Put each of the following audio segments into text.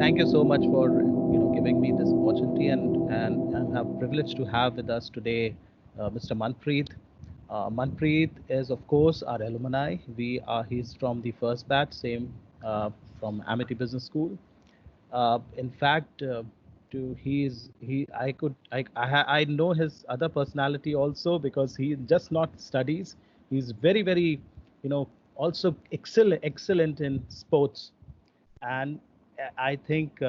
thank you so much for giving me this opportunity, and I'm privileged to have with us today Mr. Manpreet. Manpreet is of course our alumni. He's from the first batch, same from Amity Business School. In fact, to he I know his other personality also, because he just not studies. He's very also excellent in sports, and I think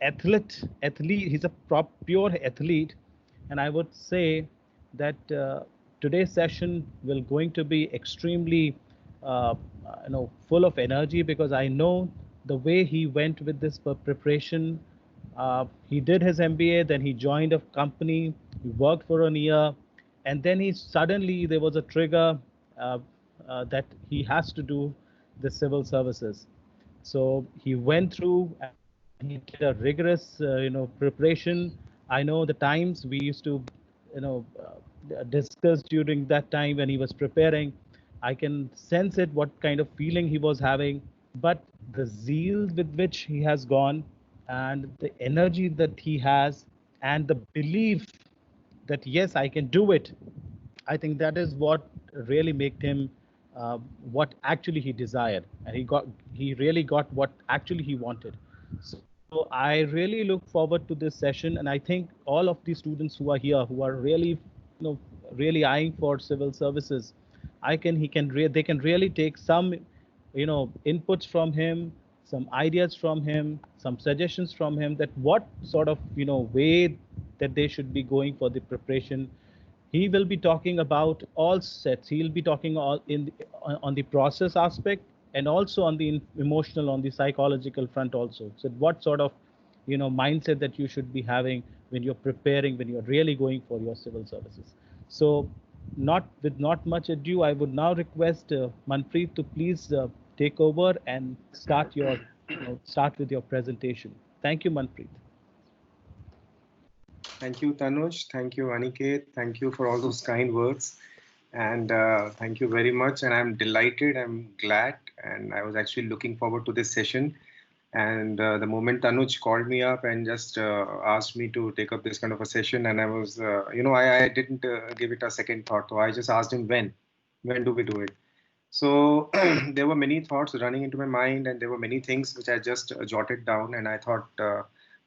athlete. He's a pure athlete, and I would say that today's session will going to be extremely, full of energy, because I know the way he went with this preparation. He did his MBA, then he joined a company, he worked for a year, and then he suddenly there was a trigger uh, that he has to do the civil services. So he went through and he did a rigorous, preparation. I know the times we used to, discuss during that time when he was preparing. I can sense it, what kind of feeling he was having, but the zeal with which he has gone, and the energy that he has, and the belief that yes, I can do it. I think that is what really made him what actually he desired, and he really got what actually he wanted. So I really look forward to this session, and I think all of the students who are here, who are really, really eyeing for civil services, they can really take some, inputs from him, some ideas from him, some suggestions from him, that what sort of, way that they should be going for the preparation. He will be talking about all sets. He'll be talking all on the process aspect, and also on the emotional, on the psychological front also. So what sort of, mindset that you should be having when you're preparing, when you're really going for your civil services. So not much ado, I would now request Manpreet to please take over and start with your presentation. Thank you, Manpreet. Thank you, Tanuj. Thank you, Aniket. Thank you for all those kind words. And thank you very much. And I'm delighted, I'm glad, and I was actually looking forward to this session. And the moment Tanuj called me up and just asked me to take up this kind of a session, and I was, I didn't give it a second thought. So I just asked him when do we do it? So there were many thoughts running into my mind, and there were many things which I just jotted down, and I thought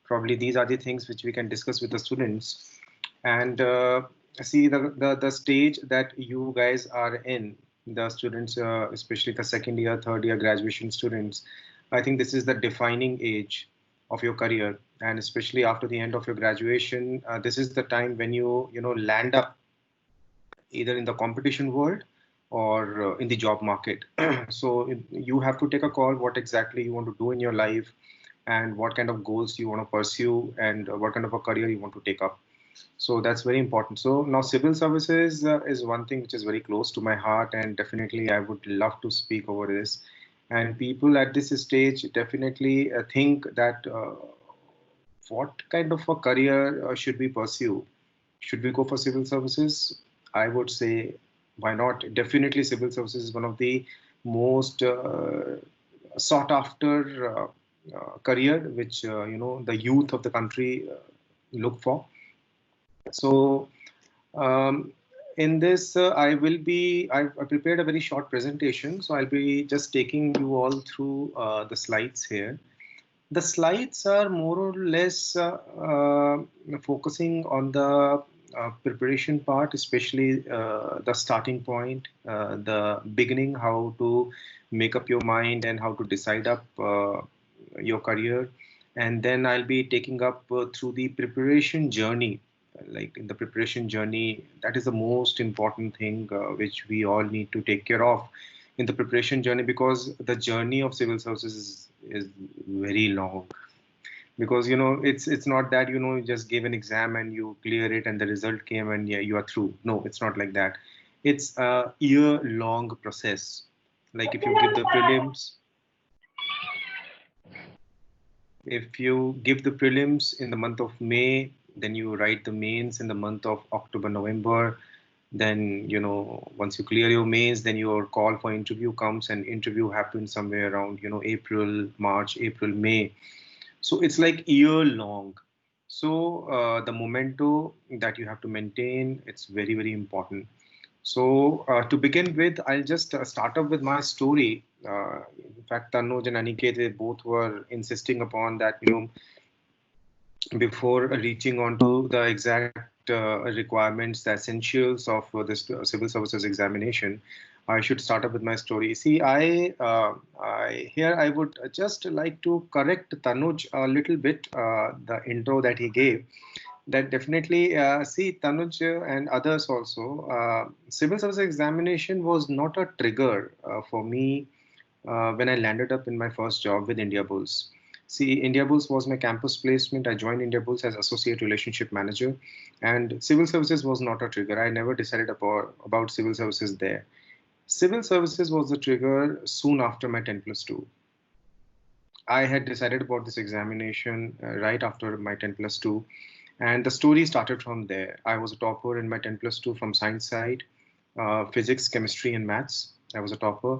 probably these are the things which we can discuss with the students. And see the stage that you guys are in, the students, especially the second year, third year graduation students. I think this is the defining age of your career, and especially after the end of your graduation, this is the time when you land up either in the competition world or in the job market. So you have to take a call what exactly you want to do in your life, and what kind of goals you want to pursue, and what kind of a career you want to take up. So that's very important. So now civil services is one thing which is very close to my heart, and definitely I would love to speak over this. And people at this stage definitely think that what kind of a career should we pursue? Should we go for civil services? I would say, why not? Definitely civil services is one of the most sought after career which the youth of the country look for. So in this, I prepared a very short presentation, so I'll be just taking you all through the slides here. The slides are more or less focusing on the preparation part, especially the starting point, the beginning, how to make up your mind and how to decide up your career. And then I'll be taking up through the preparation journey. Like in the preparation journey, that is the most important thing which we all need to take care of in the preparation journey, because the journey of civil services is very long. Because it's not that you just give an exam and you clear it and the result came and yeah, you are through. No, it's not like that. It's a year-long process. Like if you give the prelims in the month of May, then you write the mains in the month of October, November. Then, once you clear your mains, then your call for interview comes, and interview happens somewhere around, April, March, April, May. So it's like year long. So the memento that you have to maintain, it's very, very important. So to begin with, I'll just start up with my story. In fact, Tanuj and Aniket, they both were insisting upon that, before reaching on to the exact requirements, the essentials of this civil services examination, I should start up with my story. See, I would just like to correct Tanuj a little bit, the intro that he gave. That definitely, see, Tanuj and others also, civil service examination was not a trigger for me when I landed up in my first job with India Bulls. See, India Bulls was my campus placement. I joined India Bulls as associate relationship manager, and civil services was not a trigger. I never decided about civil services there. Civil services was the trigger soon after my 10 plus 2. I had decided about this examination right after my 10 plus 2, and the story started from there. I was a topper in my 10 plus 2 from science side, physics, chemistry, and maths. I was a topper.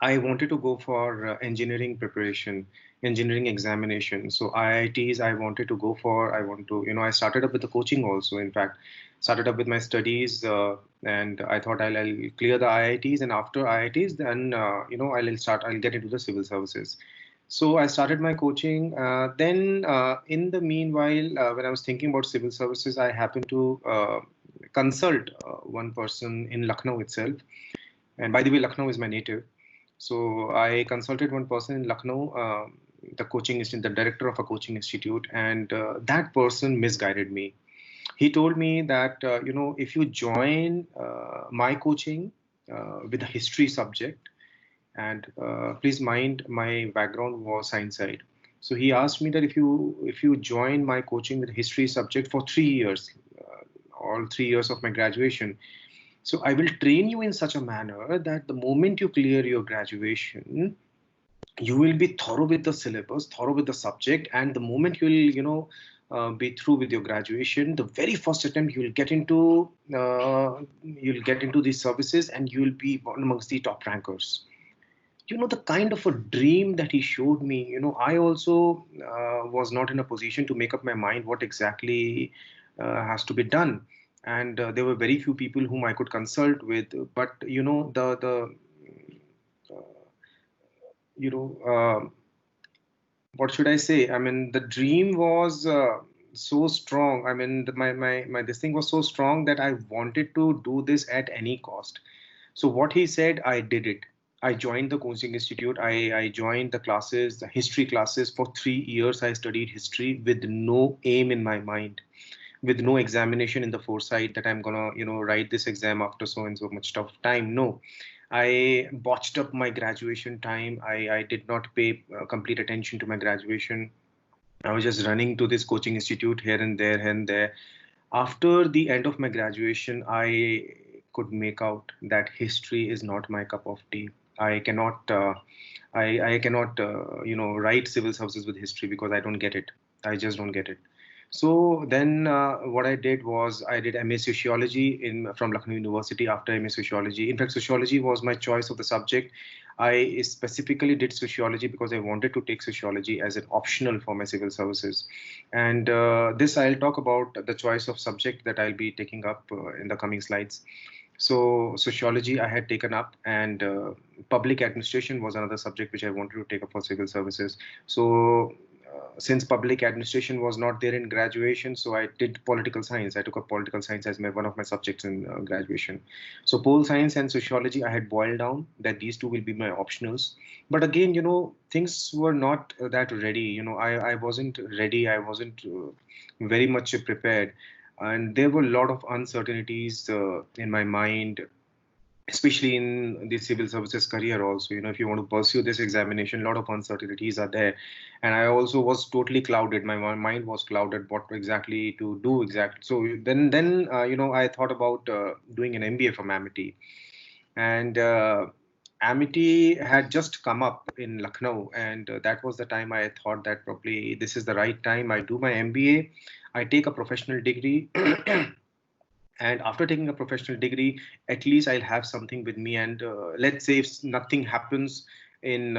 I wanted to go for engineering preparation, engineering examination. So IITs I wanted to go for. I want to, I started up with the coaching also. In fact, started up with my studies, and I thought I'll clear the IITs, and after IITs, then I'll get into the civil services. So I started my coaching. Then, in the meanwhile, when I was thinking about civil services, I happened to consult one person in Lucknow itself. And by the way, Lucknow is my native. So I consulted one person in Lucknow, the coaching institute, the director of a coaching institute, and that person misguided me. He told me that if you join my coaching with a history subject, and please mind my background was science side. So he asked me that if you join my coaching with history subject for 3 years, all 3 years of my graduation, so I will train you in such a manner that the moment you clear your graduation, you will be thorough with the syllabus, thorough with the subject, and the moment you will, be through with your graduation, the very first attempt you'll get into these services, and you will be one amongst the top rankers. The kind of a dream that he showed me. I also was not in a position to make up my mind what exactly has to be done, and there were very few people whom I could consult with. But the you know what should I say? I mean, the dream was so strong. I mean, my this thing was so strong that I wanted to do this at any cost. So what he said, I did it. I joined the coaching institute. I joined the classes, the history classes. For 3 years, I studied history with no aim in my mind, with no examination in the foresight that I'm gonna, write this exam after so and so much tough time. No, I botched up my graduation time. I did not pay complete attention to my graduation. I was just running to this coaching institute here and there, here and there. After the end of my graduation, I could make out that history is not my cup of tea. I cannot, I cannot, write civil services with history because I don't get it. I just don't get it. So then, what I did was I did MA Sociology from Lucknow University. After MA Sociology, in fact, sociology was my choice of the subject. I specifically did sociology because I wanted to take sociology as an optional for my civil services. And this I'll talk about the choice of subject that I'll be taking up in the coming slides. So sociology I had taken up, and public administration was another subject which I wanted to take up for civil services. So since public administration was not there in graduation, so I did political science. I took up political science as one of my subjects in graduation. So pol science and sociology, I had boiled down that these two will be my optionals. But again, things were not that ready. I wasn't ready. I wasn't very much prepared. And there were a lot of uncertainties in my mind, especially in the civil services career also. If you want to pursue this examination, a lot of uncertainties are there. And I also was totally clouded. My mind was clouded what exactly to do exactly. So then I thought about doing an MBA from Amity. And Amity had just come up in Lucknow, and that was the time I thought that probably this is the right time. I do my MBA, I take a professional degree, and after taking a professional degree, at least I'll have something with me. And let's say if nothing happens, in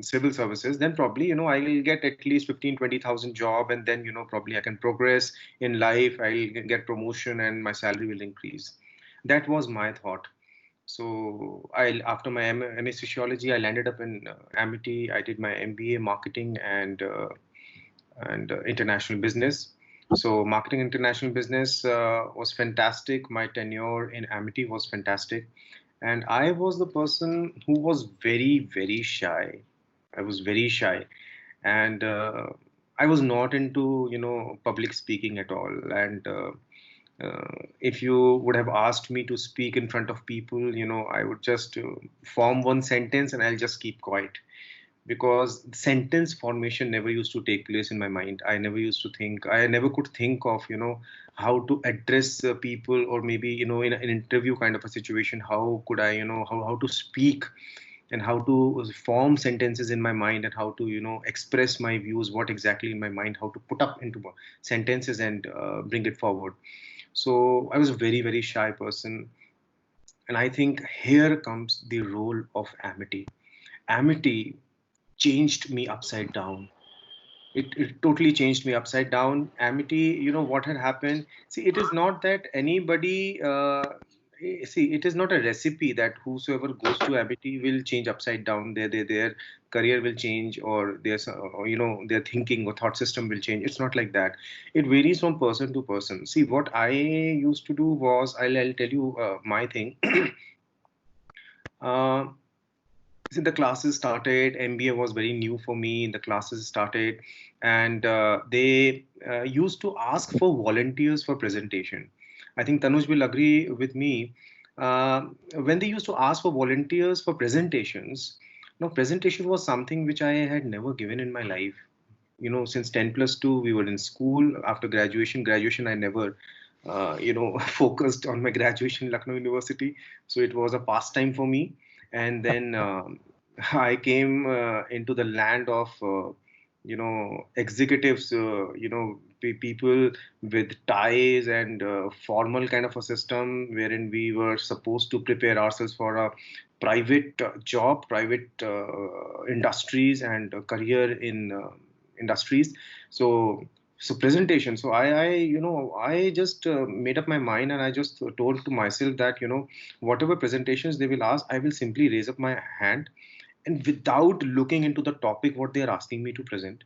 civil services, then probably, I'll get at least 15, 20,000 job, and then, probably I can progress in life. I'll get promotion and my salary will increase. That was my thought. So after my MA Sociology, I landed up in Amity. I did my MBA Marketing and International Business. So marketing international business was fantastic. My tenure in Amity was fantastic, and I was the person who was very, very shy. I was very shy, and I was not into public speaking at all. And if you would have asked me to speak in front of people, I would just form one sentence and I'll just keep quiet, because sentence formation never used to take place in my mind. I never could think of how to address people, or maybe in an interview kind of a situation, how could I how to speak and how to form sentences in my mind, and how to express my views, what exactly in my mind, how to put up into sentences and bring it forward. So I was a very, very shy person, and I think here comes the role of Amity. Amity changed me upside down. It totally changed me upside down. Amity, what had happened. See, it is not that anybody. See, it is not a recipe that whosoever goes to Amity will change upside down. Their career will change, or their thinking or thought system will change. It's not like that. It varies from person to person. See, what I used to do was, I'll tell you my thing. uh, See, the classes started. MBA was very new for me. The classes started, and they used to ask for volunteers for presentation. I think Tanuj will agree with me. Uh, when they used to ask for volunteers for presentations, presentation was something which I had never given in my life. Since 10 plus 2, we were in school. After graduation, I never, focused on my graduation in Lucknow University. So it was a pastime for me. And then I came into the land of, executives, people with ties and formal kind of a system, wherein we were supposed to prepare ourselves for a private job, private industries, and a career in industries. So presentation. So I just made up my mind, and I just told to myself that whatever presentations they will ask, I will simply raise up my hand, and without looking into the topic what they are asking me to present,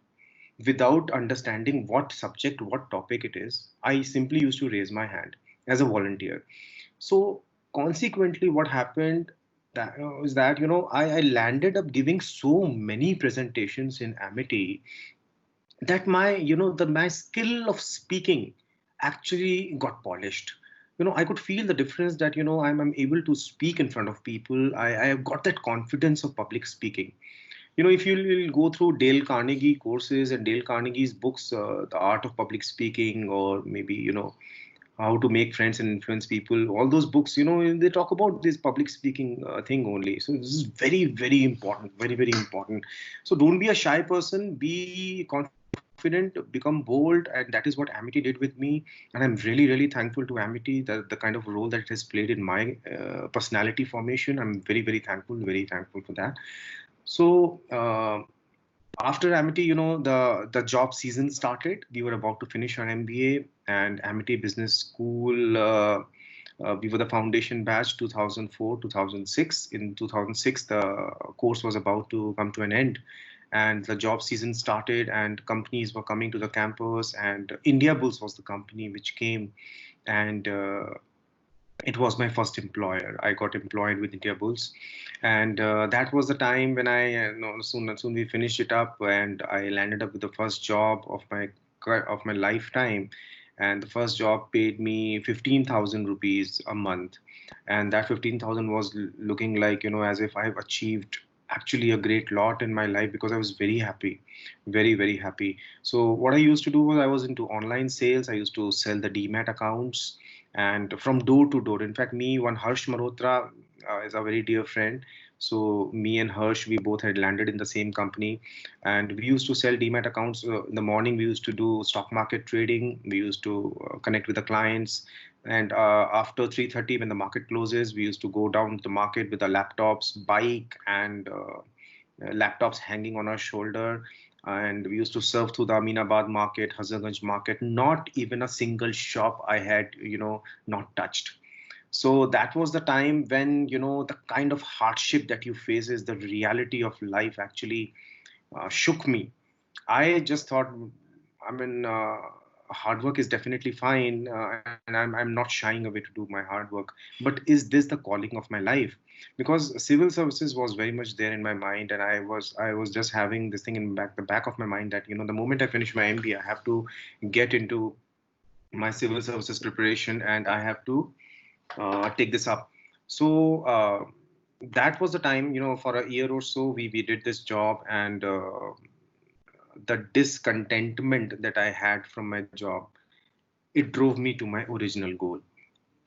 without understanding what subject, what topic it is, I simply used to raise my hand as a volunteer. So consequently, what happened is that I landed up giving so many presentations in Amity, that my skill of speaking actually got polished. I could feel the difference, that I'm able to speak in front of people. I have got that confidence of public speaking. If you will go through Dale Carnegie courses and Dale Carnegie's books, The Art of Public Speaking, or maybe How to Make Friends and Influence People, all those books, they talk about this public speaking thing only. So this is very, very important, very, very important. So don't be a shy person, be confident, become bold, and that is what Amity did with me. And I'm really, really thankful to Amity, the kind of role that it has played in my personality formation. I'm very, very thankful for that. So after Amity, the job season started. We were about to finish our MBA, and Amity Business School. We were the foundation batch 2004 2006. In 2006, the course was about to come to an end, and the job season started, and companies were coming to the campus, and India Bulls was the company which came, and it was my first employer. I got employed with India Bulls, and that was the time when I soon we finished it up, and I landed up with the first job of my lifetime. And the first job paid me 15,000 rupees a month, and that 15,000 was looking like as if I've achieved actually a great lot in my life, because I was very happy, very, very happy. So what I used to do was, I was into online sales. I used to sell the demat accounts, and from door to door. In fact, me, one Harsh Malhotra is a very dear friend. So me and Harsh, we both had landed in the same company, and we used to sell demat accounts. In the morning, we used to do stock market trading. We used to connect with the clients, and after 3:30, when the market closes, we used to go down to the market with the laptops, bike, and laptops hanging on our shoulder, and we used to surf through the Aminabad market, Hazarganj market. Not even a single shop I had, not touched. So that was the time when, the kind of hardship that you face is the reality of life actually shook me. I just thought, I mean, hard work is definitely fine, and I'm not shying away to do my hard work. But is this the calling of my life? Because civil services was very much there in my mind, and I was just having this thing in the back of my mind that, the moment I finish my MBA, I have to get into my civil services preparation, and I have to take this up. So that was the time, for a year or so, we did this job, and the discontentment that I had from my job, it drove me to my original goal.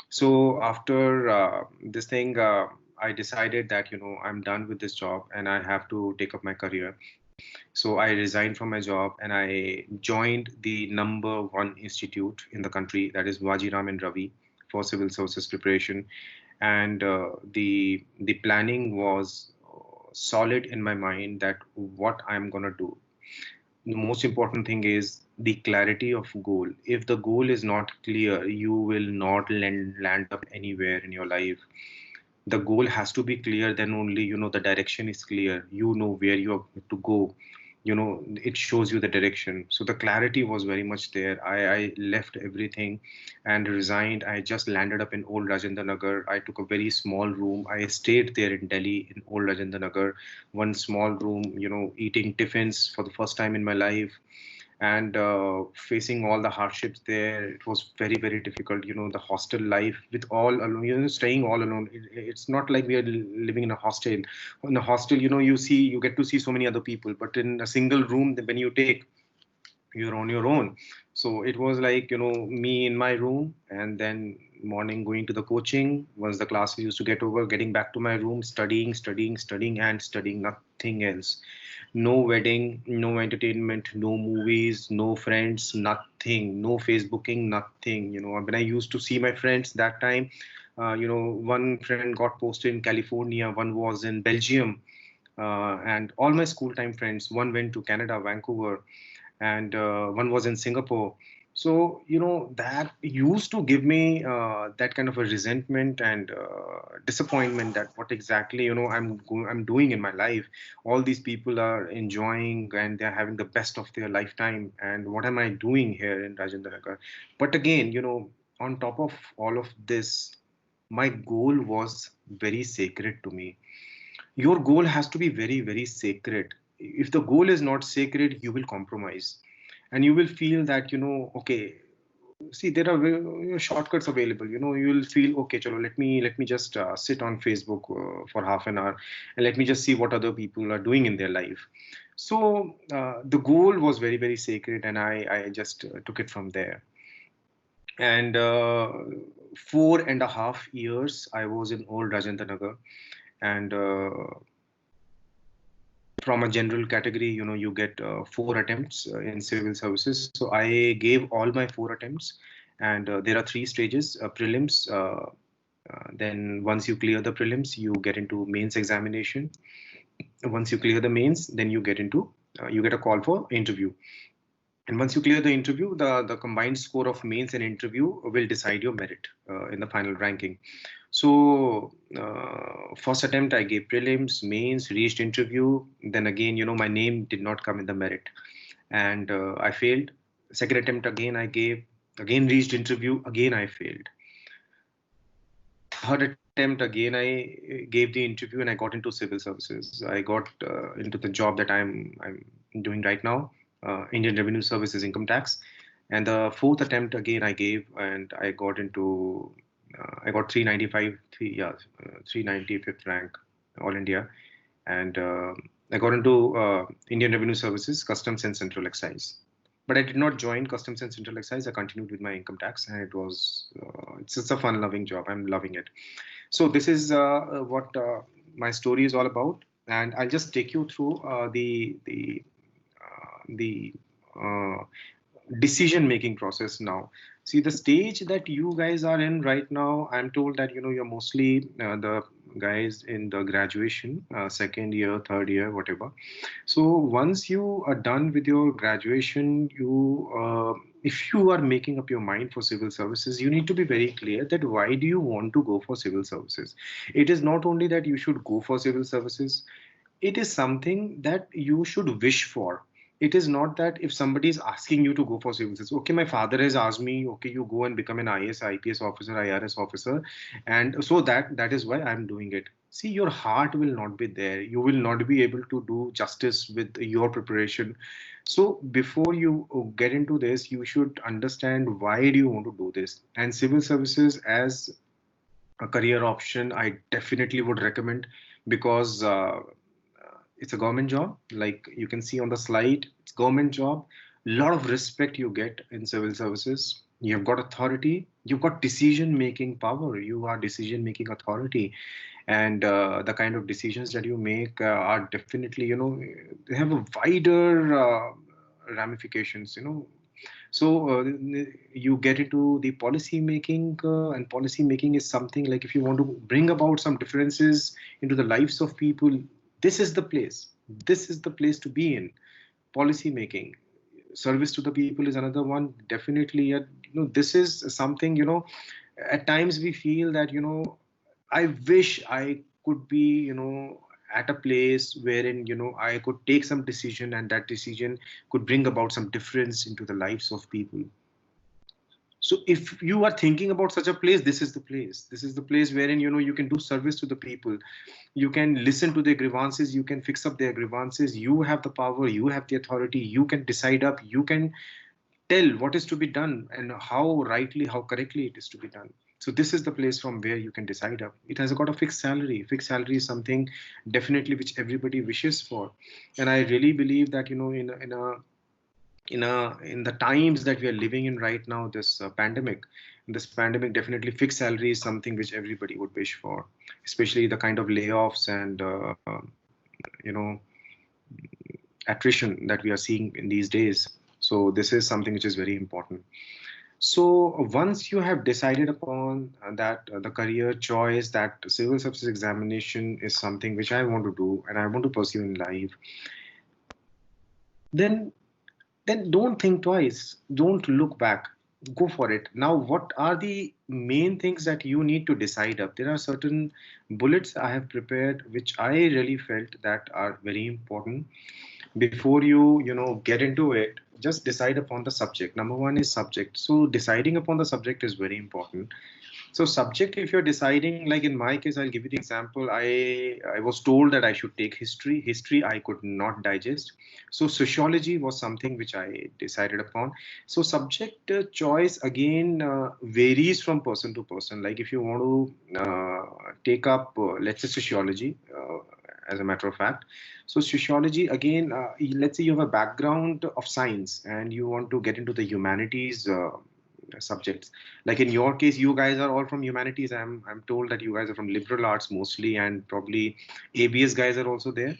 So after this thing, I decided that, I'm done with this job and I have to take up my career. So I resigned from my job and I joined the number one institute in the country, that is Wajiram and Ravi, for civil services preparation. And the planning was solid in my mind that what I'm gonna do. The most important thing is the clarity of goal. If the goal is not clear, you will not land up anywhere in your life. The goal has to be clear, then only, the direction is clear, you know where you are to go, it shows you the direction. So the clarity was very much there. I left everything and resigned. I just landed up in old Rajendra Nagar. I took a very small room. I stayed there in Delhi in old Rajendra Nagar, one small room, eating tiffins for the first time in my life, and facing all the hardships there. It was very, very difficult. The hostel life with all alone, staying all alone. It's not like we are living in a hostel. In a hostel, you get to see so many other people, but in a single room, when you take, you're on your own. So it was like, me in my room, and then morning going to the coaching. Once the class used to get over, getting back to my room, studying and studying, nothing else. No wedding, no entertainment, no movies, no friends, nothing, no Facebooking, nothing. When I used to see my friends that time, one friend got posted in California, one was in Belgium, and all my school time friends, one went to Canada, Vancouver, and one was in Singapore. So, that used to give me that kind of a resentment and disappointment, that what exactly, I'm doing in my life. All these people are enjoying and they're having the best of their lifetime. And what am I doing here in Rajendra Nagar? But again, on top of all of this, my goal was very sacred to me. Your goal has to be very, very sacred. If the goal is not sacred, you will compromise, and you will feel that, okay, see, there are shortcuts available. You will feel, okay, chalo, let me just sit on Facebook for half an hour, and let me just see what other people are doing in their life. So the goal was very, very sacred, and I just took it from there. And 4.5 years I was in old Rajendra Nagar, and from a general category, you get 4 attempts in civil services. So I gave all my 4 attempts, and there are 3 stages: prelims. Then once you clear the prelims, you get into mains examination. Once you clear the mains, then you get a call for interview. And once you clear the interview, the combined score of mains and interview will decide your merit in the final ranking. So first attempt, I gave prelims, mains, reached interview. Then again, my name did not come in the merit, and I failed. Second attempt, again I gave, again reached interview, again I failed. Third attempt, again I gave the interview, and I got into civil services. I got into the job that I'm doing right now, Indian Revenue Services Income Tax. And the fourth attempt, again I gave, and I got into I got 395, 395th rank, all India, and I got into Indian Revenue Services, Customs and Central Excise. But I did not join Customs and Central Excise. I continued with my income tax, and it's a fun-loving job. I'm loving it. So this is what my story is all about, and I'll just take you through the uh, decision making process now. See, the stage that you guys are in right now, I'm told that you're mostly guys in the graduation, second year, third year, whatever. So once you are done with your graduation, if you are making up your mind for civil services, you need to be very clear that why do you want to go for civil services. It is not only that you should go for civil services, it is something that you should wish for. It is not that if somebody is asking you to go for civil service, okay, my father has asked me, okay, you go and become an IS, IPS officer, IRS officer, and so that is why I'm doing it. See, your heart will not be there. You will not be able to do justice with your preparation. So before you get into this, you should understand why do you want to do this. And civil services as a career option, I definitely would recommend, because it's a government job. Like you can see on the slide, it's government job. Lot of respect you get in civil services. You've got authority, you've got decision making power, you are decision making authority, and the kind of decisions that you make are definitely, they have a wider ramifications, so you get into the policy making, and policy making is something like if you want to bring about some differences into the lives of people, this is the place. This is the place to be in. Policy making, service to the people is another one. Definitely, this is something. At times we feel that I wish I could be at a place wherein I could take some decision, and that decision could bring about some difference into the lives of people. So if you are thinking about such a place, this is the place. This is the place wherein you can do service to the people. You can listen to their grievances, you can fix up their grievances. You have the power, you have the authority, you can decide up, you can tell what is to be done and how rightly, how correctly it is to be done. So this is the place from where you can decide up. It has got a fixed salary. Fixed salary is something definitely which everybody wishes for. And I really believe that in the times that we are living in right now, this pandemic, definitely fixed salary is something which everybody would wish for, especially the kind of layoffs and you know attrition that we are seeing in these days. So this is something which is very important. So once you have decided upon that the career choice, that civil services examination is something which I want to do and I want to pursue in life, then don't think twice. Don't look back. Go for it. Now, what are the main things that you need to decide up? There are certain bullets I have prepared, which I really felt that are very important. Before you get into it, just decide upon the subject. Number one is subject. So deciding upon the subject is very important. So subject, if you're deciding, like in my case, I'll give you the example. I was told that I should take history. History I could not digest. So sociology was something which I decided upon. So subject choice again varies from person to person. Like if you want to take up, let's say sociology, as a matter of fact. So sociology again, let's say you have a background of science and you want to get into the humanities. Subjects, like in your case, you guys are all from humanities. I'm told that you guys are from liberal arts mostly, and probably ABS guys are also there.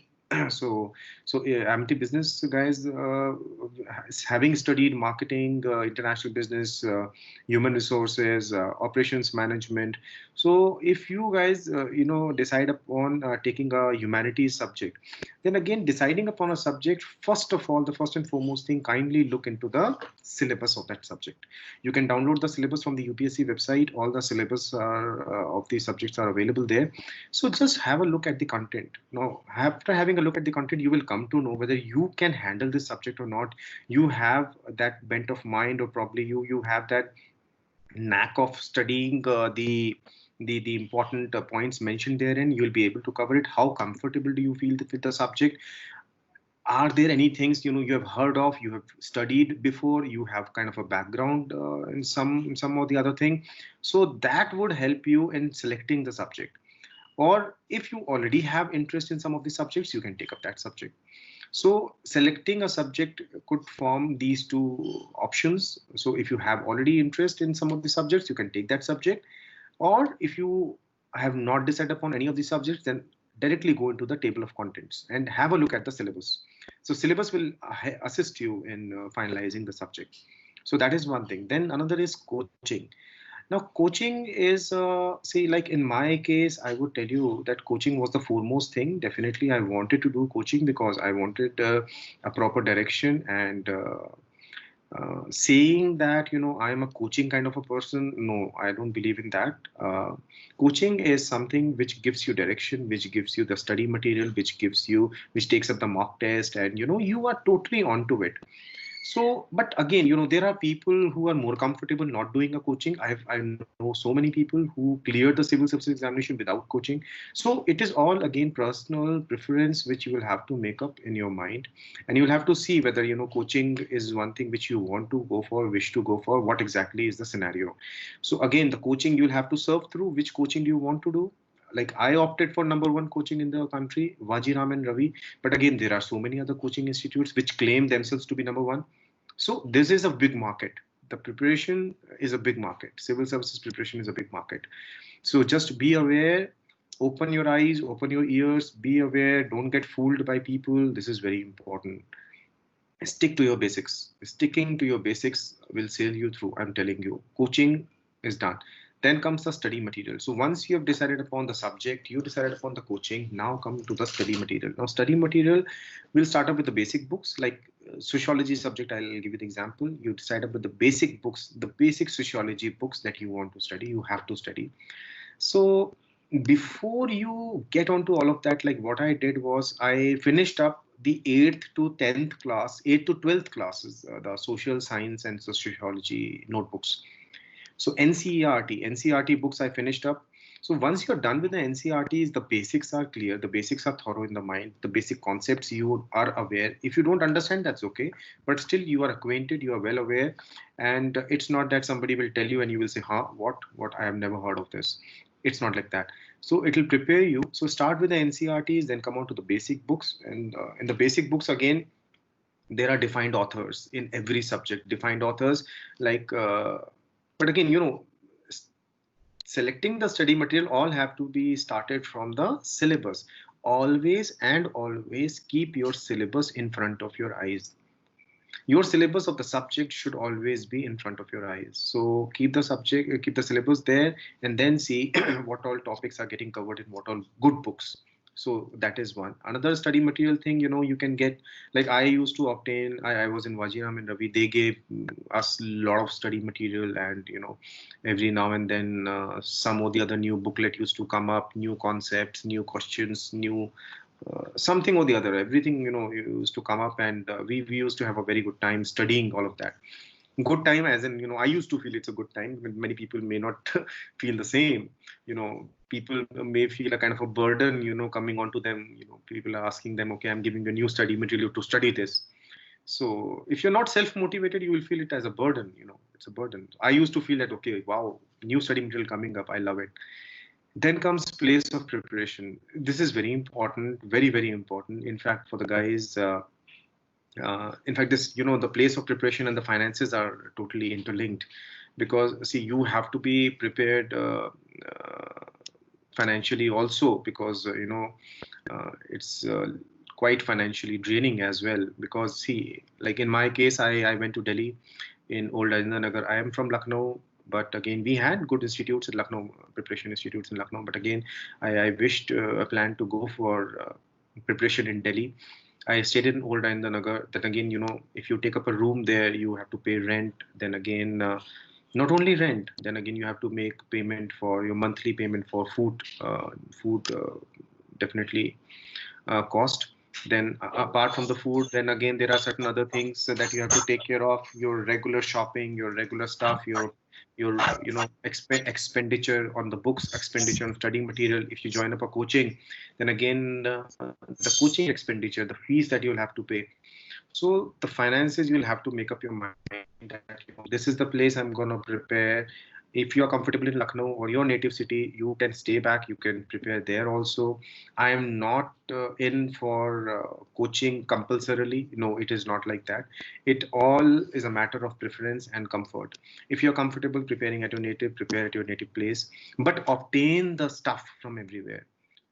So Amity business guys, having studied marketing, international business, human resources, operations management. So if you guys decide upon taking a humanities subject, then again deciding upon a subject, first of all, the first and foremost thing, kindly look into the syllabus of that subject. You can download the syllabus from the UPSC website. All the syllabus of the subjects are available there. So just have a look at the content. Now, after having a look at the content, you will come to know whether you can handle this subject or not. You have that bent of mind, or probably you have that knack of studying the important points mentioned therein. You'll be able to cover it. How comfortable do you feel with the subject? Are there any things you have heard of, you have studied before, you have kind of a background in some or the other thing? So that would help you in selecting the subject. Or if you already have interest in some of the subjects, you can take up that subject. So selecting a subject could form these two options. So if you have already interest in some of the subjects, you can take that subject. Or if you have not decided upon any of the subjects, then directly go into the table of contents and have a look at the syllabus. So syllabus will assist you in finalizing the subject. So that is one thing. Then another is coaching. Now, coaching is, see, like in my case, I would tell you that coaching was the foremost thing. Definitely, I wanted to do coaching because I wanted a proper direction, and saying that, I am a coaching kind of a person, no, I don't believe in that. Coaching is something which gives you direction, which gives you the study material, which takes up the mock test, and you are totally onto it. So, but again, there are people who are more comfortable not doing a coaching. I know so many people who cleared the civil service examination without coaching. So it is all again personal preference, which you will have to make up in your mind, and you will have to see whether coaching is one thing which you want to go for, wish to go for, what exactly is the scenario. So again, the coaching you'll have to serve through. Which coaching do you want to do? Like I opted for number one coaching in the country, Vajiram and Ravi. But again, there are so many other coaching institutes which claim themselves to be number one. So this is a big market. The preparation is a big market. Civil services preparation is a big market. So just be aware, open your eyes, open your ears, be aware, don't get fooled by people. This is very important. Stick to your basics. Sticking to your basics will sail you through. I'm telling you, coaching is done. Then comes the study material. So once you have decided upon the subject, you decided upon the coaching, now come to the study material. Now study material, we'll start up with the basic books, like sociology subject. I'll give you the example. You decide up with the basic books, the basic sociology books that you want to study, you have to study. So before you get onto all of that, like what I did was I finished up the 8th to 10th class, 8th to 12th classes, the social science and sociology notebooks. So NCERT books I finished up. So once you're done with the NCERTs, the basics are clear, the basics are thorough in the mind, the basic concepts you are aware. If you don't understand, that's okay, but still you are acquainted, you are well aware, and it's not that somebody will tell you and you will say, huh, what? I have never heard of this. It's not like that. So it will prepare you. So start with the NCERTs, then come on to the basic books, and in the basic books again, there are defined authors in every subject, defined authors like. But again, selecting the study material all have to be started from the syllabus. Always and always keep your syllabus in front of your eyes. Your syllabus of the subject should always be in front of your eyes. So keep the subject, keep the syllabus there, and then see what all topics are getting covered in what all good books. So that is one. Another study material thing, you can get, like I used to obtain, I was in Vajiram and Ravi, they gave us a lot of study material, and every now and then some or the other new booklet used to come up, new concepts, new questions, new something or the other, everything used to come up, and we used to have a very good time studying all of that. Good time as in, I used to feel it's a good time, but many people may not feel the same. People may feel a kind of a burden coming onto them. People are asking them, okay, I'm giving you a new study material to study this. So if you're not self-motivated, you will feel it as a burden. It's a burden. I used to feel that, okay, wow, new study material coming up, I love it. Then comes place of preparation. This is very important, very, very important. In fact, for the guys, in fact, this, the place of preparation and the finances are totally interlinked, because see, you have to be prepared financially also, because, it's quite financially draining as well. Because see, like in my case, I went to Delhi in Old Nagar. I am from Lucknow, but again, we had good institutes in Lucknow, preparation institutes in Lucknow. But again, I wished a plan to go for preparation in Delhi. I stayed in Old Nagar. Then again, if you take up a room there, you have to pay rent. Then again, not only rent, then again you have to make payment for your monthly payment for food. Food definitely cost. Then apart from the food, then again there are certain other things that you have to take care of, your regular shopping, your regular stuff, your expenditure on the books, expenditure on studying material. If you join up a coaching, then again the coaching expenditure, the fees that you'll have to pay. So the finances, you'll have to make up your mind that this is the place I'm going to prepare. If you are comfortable in Lucknow or your native city, you can stay back, you can prepare there also. I am not in for coaching compulsorily. No, it is not like that. It all is a matter of preference and comfort. If you're comfortable preparing at your native, prepare at your native place, but obtain the stuff from everywhere.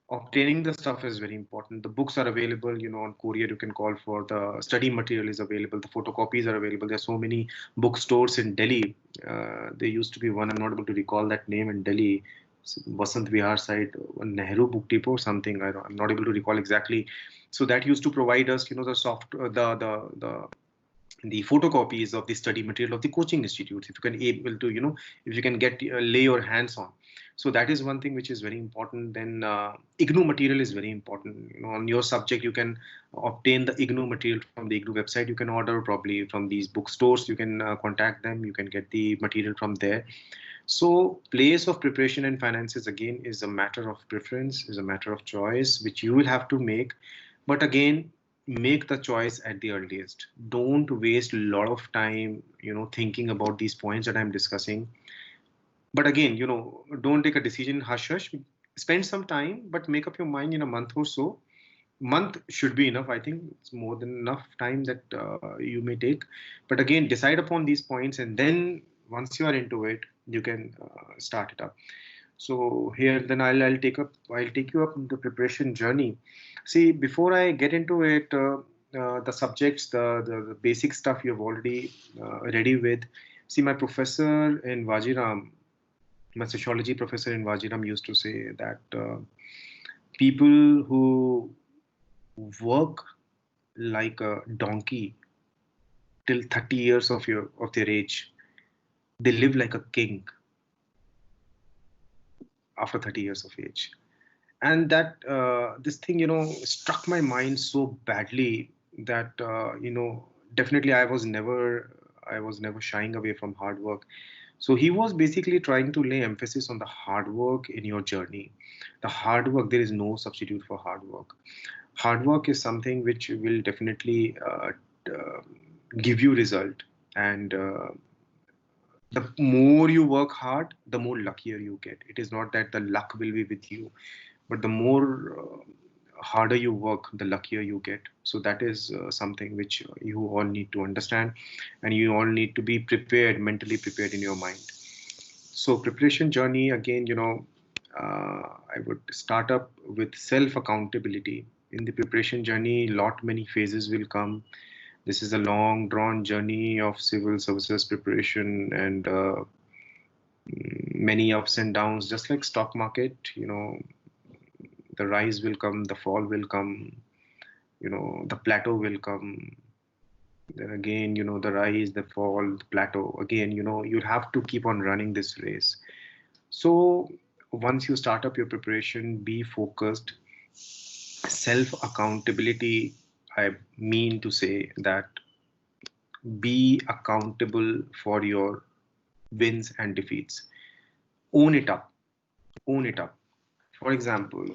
obtaining the stuff is very important. The books are available, on courier. You can call for the study material is available. The photocopies are available. There are so many bookstores in Delhi. There used to be one. I'm not able to recall that name in Delhi. Vasant Vihar side, Nehru Book Depot or something. I'm not able to recall exactly. So that used to provide us, the soft, the photocopies of the study material of the coaching institutes, if you can able to, if you can get lay your hands on. So that is one thing which is very important. Then IGNU material is very important. On your subject you can obtain the IGNU material from the IGNU website. You can order probably from these bookstores. You can contact them. You can get the material from there. So place of preparation and finances again is a matter of preference, is a matter of choice which you will have to make. But again, make the choice at the earliest. Don't waste a lot of time, thinking about these points that I'm discussing. But again, don't take a decision hush hush. Spend some time, but make up your mind in a month or so. Month should be enough. I think it's more than enough time that you may take. But again, decide upon these points, and then once you are into it, you can start it up. So here, then I'll take you up the preparation journey. See, before I get into it, the subjects, the basic stuff you've already ready with. See, my professor in Vajiram, my sociology professor in Vajiram used to say that people who work like a donkey till 30 years of their age, they live like a king after 30 years of age. And that this thing, struck my mind so badly that definitely I was never shying away from hard work. So he was basically trying to lay emphasis on the hard work in your journey. The hard work, there is no substitute for hard work. Hard work is something which will definitely uh, give you result. And the more you work hard, the more luckier you get. It is not that the luck will be with you, but the more harder you work, the luckier you get. So that is something which you all need to understand, and you all need to be prepared, mentally prepared in your mind. So preparation journey again, I would start up with self accountability. In the preparation journey, lot many phases will come. This is a long drawn journey of civil services preparation, and many ups and downs, just like stock market. The rise will come, the fall will come, the plateau will come. Then again, the rise, the fall, the plateau. Again, you'll have to keep on running this race. So once you start up your preparation, be focused. Self accountability, I mean to say that be accountable for your wins and defeats. Own it up. Own it up. For example,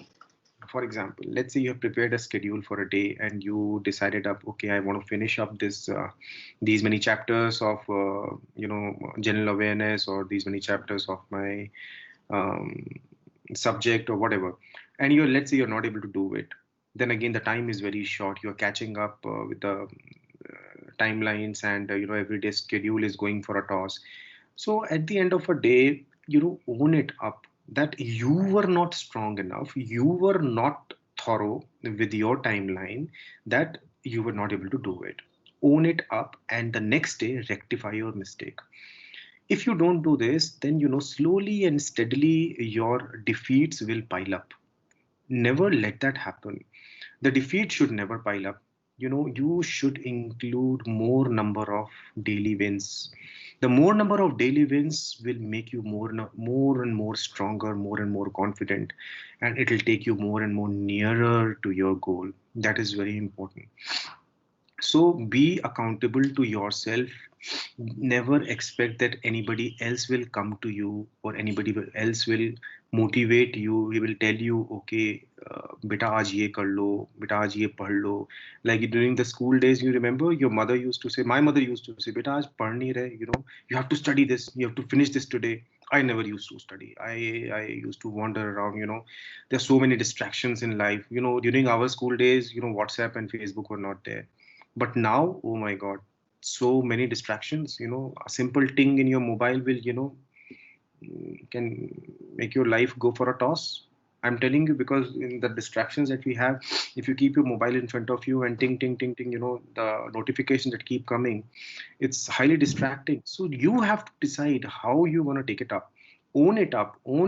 let's say you have prepared a schedule for a day and you decided up, okay, I want to finish up these many chapters of general awareness, or these many chapters of my um, subject or whatever, and let's say you're not able to do it. Then again, the time is very short. You're catching up with the timelines, and everyday schedule is going for a toss. So at the end of a day, own it up that you were not strong enough, you were not thorough with your timeline, that you were not able to do it. Own it up, and the next day rectify your mistake. If you don't do this, then slowly and steadily your defeats will pile up. Never let that happen. The defeat should never pile up. You should include more number of daily wins. The more number of daily wins will make you more and more stronger, more and more confident, and it will take you more and more nearer to your goal. That is very important. So be accountable to yourself. Never expect that anybody else will come to you, or anybody else will motivate you. He will tell you, okay, beta aaj ye kar lo, beta aaj ye pad lo. Like during the school days, you remember your mother used to say, my mother used to say, beta aaj pad nahi rahe, you have to study this, you have to finish this today. I never used to study. I used to wander around. There's so many distractions in life. During our school days, WhatsApp and Facebook were not there. But now, oh my God, so many distractions. A simple ting in your mobile will, can make your life go for a toss. I'm telling you, because in the distractions that we have, if you keep your mobile in front of you and ting, ting, ting, ting, the notifications that keep coming, it's highly distracting. So you have to decide how you want to take it up, own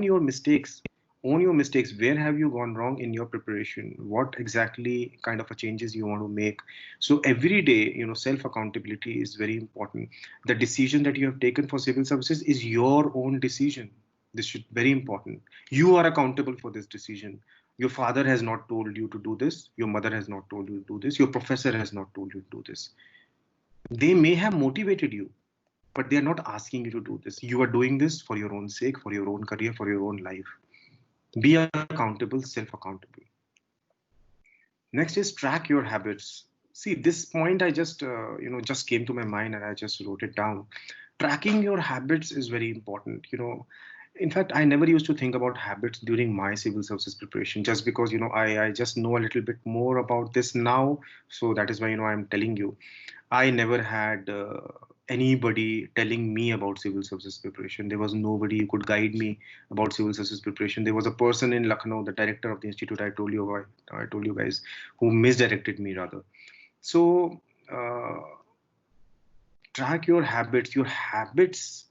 your mistakes, own your mistakes. Where have you gone wrong in your preparation? What exactly kind of a changes you want to make? So every day, self accountability is very important. The decision that you have taken for civil services is your own decision. This should very important. You are accountable for this decision. Your father has not told you to do this. Your mother has not told you to do this. Your professor has not told you to do this. They may have motivated you, but they are not asking you to do this. You are doing this for your own sake, for your own career, for your own life. Be accountable, self-accountable. Next is track your habits. See, this point I just came to my mind and I just wrote it down. Tracking your habits is very important. In fact, I never used to think about habits during my civil services preparation, just because I just know a little bit more about this now. So that is why I'm telling you. I never had anybody telling me about civil services preparation. There was nobody who could guide me about civil services preparation. There was a person in Lucknow, the director of the institute I told you guys, who misdirected me rather. So track your habits. Your habits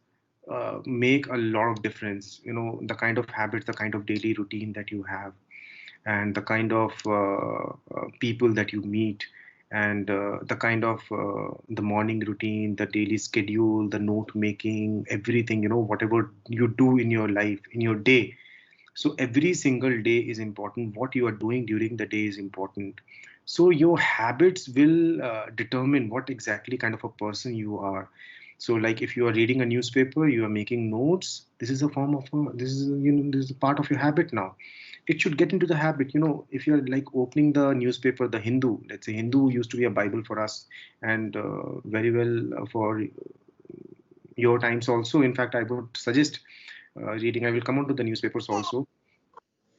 make a lot of difference. The kind of habits, the kind of daily routine that you have, and the kind of people that you meet, and the kind of the morning routine, the daily schedule, the note making, everything, whatever you do in your life, in your day. So every single day is important. What you are doing during the day is important. So your habits will determine what exactly kind of a person you are. So like if you are reading a newspaper, you are making notes. This is a form of this is a part of your habit now. It should get into the habit. If you're like opening the newspaper, the Hindu, let's say Hindu used to be a Bible for us, and very well for your times also. In fact, I would suggest reading. I will come on to the newspapers also.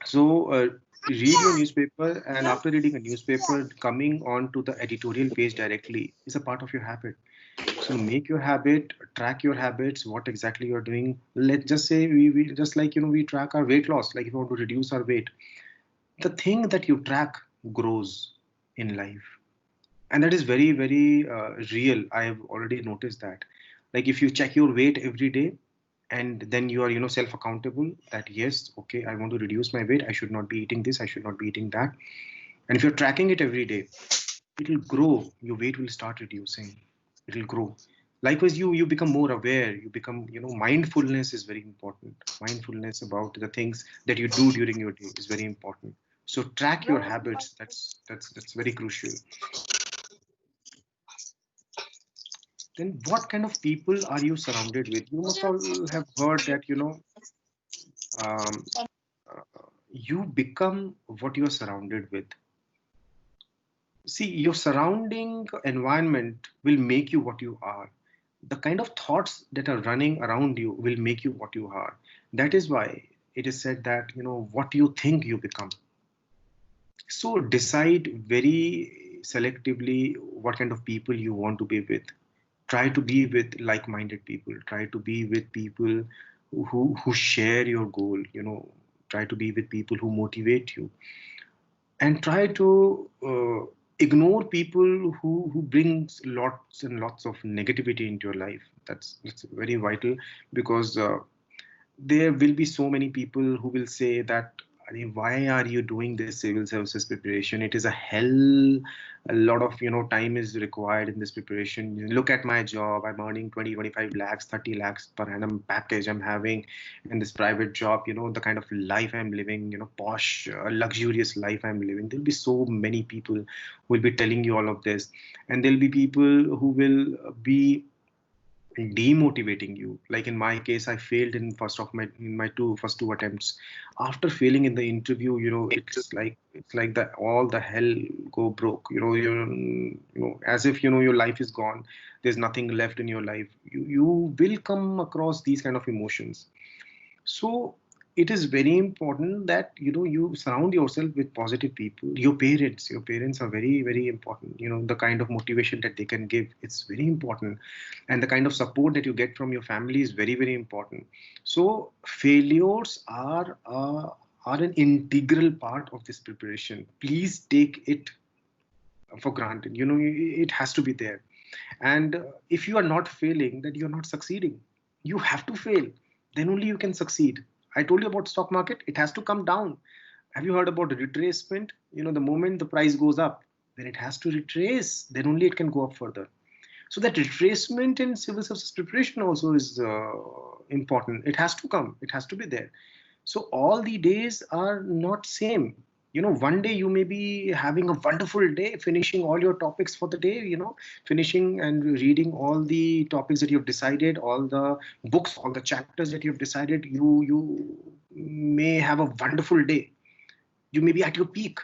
So read your newspaper, and after reading a newspaper, coming on to the editorial page directly is a part of your habit. So make your habit, track your habits, what exactly you're doing. Let's just say we just like we track our weight loss. Like if you want to reduce our weight, the thing that you track grows in life, and that is very very real. I have already noticed that. Like if you check your weight every day, and then you are self accountable, that yes, okay, I want to reduce my weight, I should not be eating this, I should not be eating that. And if you're tracking it every day, it will grow. Your weight will start reducing. It will grow. Likewise, you become more aware. You become, mindfulness is very important. Mindfulness about the things that you do during your day is very important. So track your habits. That's very crucial. Then what kind of people are you surrounded with? You must all have heard that, um, you become what you're surrounded with. See, your surrounding environment will make you what you are. The kind of thoughts that are running around you will make you what you are. That is why it is said that, what you think you become. So decide very selectively what kind of people you want to be with. Try to be with like-minded people. Try to be with people who share your goal. Try to be with people who motivate you, and try to ignore people who brings lots and lots of negativity into your life. That's very vital, because there will be so many people who will say that, I mean, why are you doing this civil services preparation? It is a hell. A lot of time is required in this preparation. Look at my job. I'm earning 20, 25 lakhs, 30 lakhs per annum package I'm having in this private job. The kind of life I'm living, posh, luxurious life I'm living. There'll be so many people who will be telling you all of this, and there'll be people who will be demotivating you. Like in my case, I failed in my first two attempts. After failing in the interview, it's like that all the hell go broke. As if your life is gone. There's nothing left in your life. You will come across these kind of emotions. So it is very important that you surround yourself with positive people. Your parents are very very important. The kind of motivation that they can give, it's very important, and the kind of support that you get from your family is very very important. So failures are are an integral part of this preparation. Please take it for granted. It has to be there. And if you are not failing, then you're not succeeding. You have to fail, then only you can succeed. I told you about stock market, it has to come down. Have you heard about retracement? The moment the price goes up, then it has to retrace, then only it can go up further. So that retracement in civil services preparation also is important. It has to come, it has to be there. So all the days are not same. One day you may be having a wonderful day, finishing all your topics for the day, finishing and reading all the topics that you've decided, all the books, all the chapters that you've decided. You may have a wonderful day. You may be at your peak.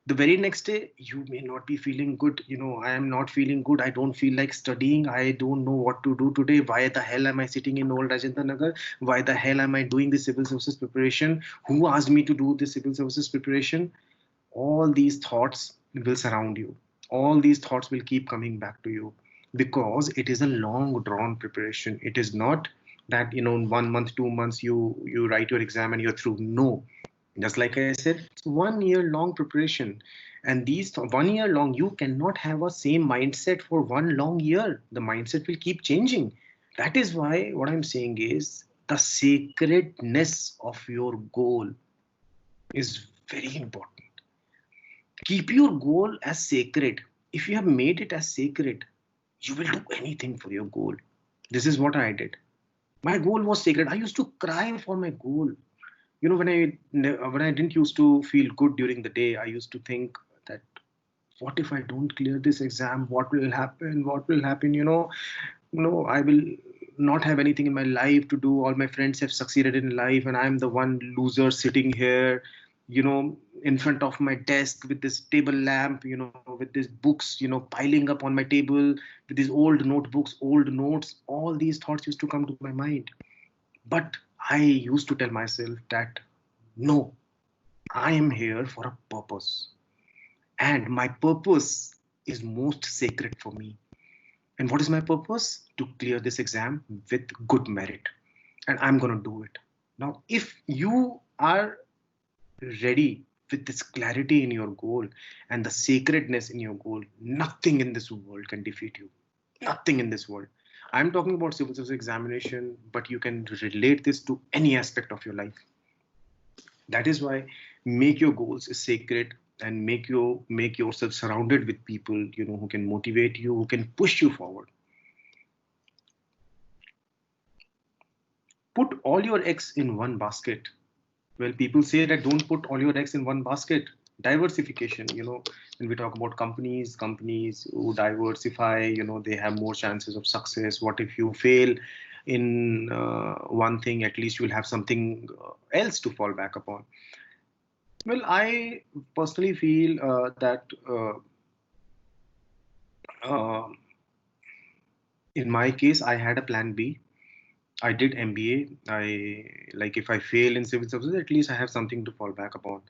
The very next day you may not be feeling good. I am not feeling good, I don't feel like studying, I don't know what to do today, why the hell am I sitting in old Rajendra Nagar, why the hell am I doing this civil services preparation, who asked me to do this civil services preparation? All these thoughts will surround you, all these thoughts will keep coming back to you, because it is a long drawn preparation. It is not that in 1 month, 2 months you write your exam and you're through. No, just like I said, it's 1 year long preparation. And these 1 year long, you cannot have a same mindset for 1 long year. The mindset will keep changing. That is why what I'm saying is the sacredness of your goal is very important. Keep your goal as sacred. If you have made it as sacred, you will do anything for your goal. This is what I did. My goal was sacred. I used to cry for my goal. When I didn't used to feel good during the day, I used to think that what if I don't clear this exam? What will happen? What will happen? I will not have anything in my life to do. All my friends have succeeded in life, and I'm the one loser sitting here, in front of my desk with this table lamp, with these books, piling up on my table, with these old notebooks, old notes. All these thoughts used to come to my mind. But I used to tell myself that no, I am here for a purpose. And my purpose is most sacred for me. And what is my purpose? To clear this exam with good merit. And I'm going to do it. Now, if you are ready with this clarity in your goal and the sacredness in your goal, nothing in this world can defeat you. Nothing in this world. I'm talking about civil service examination, but you can relate this to any aspect of your life. That is why make your goals sacred and make yourself surrounded with people who can motivate you, who can push you forward. Put all your eggs in one basket. Well, people say that don't put all your eggs in one basket. Diversification, when we talk about companies who diversify, they have more chances of success. What if you fail in one thing? At least you will have something else to fall back upon. Well, I personally feel that in my case, I had a plan B. I did MBA. If I fail in civil services, at least I have something to fall back upon.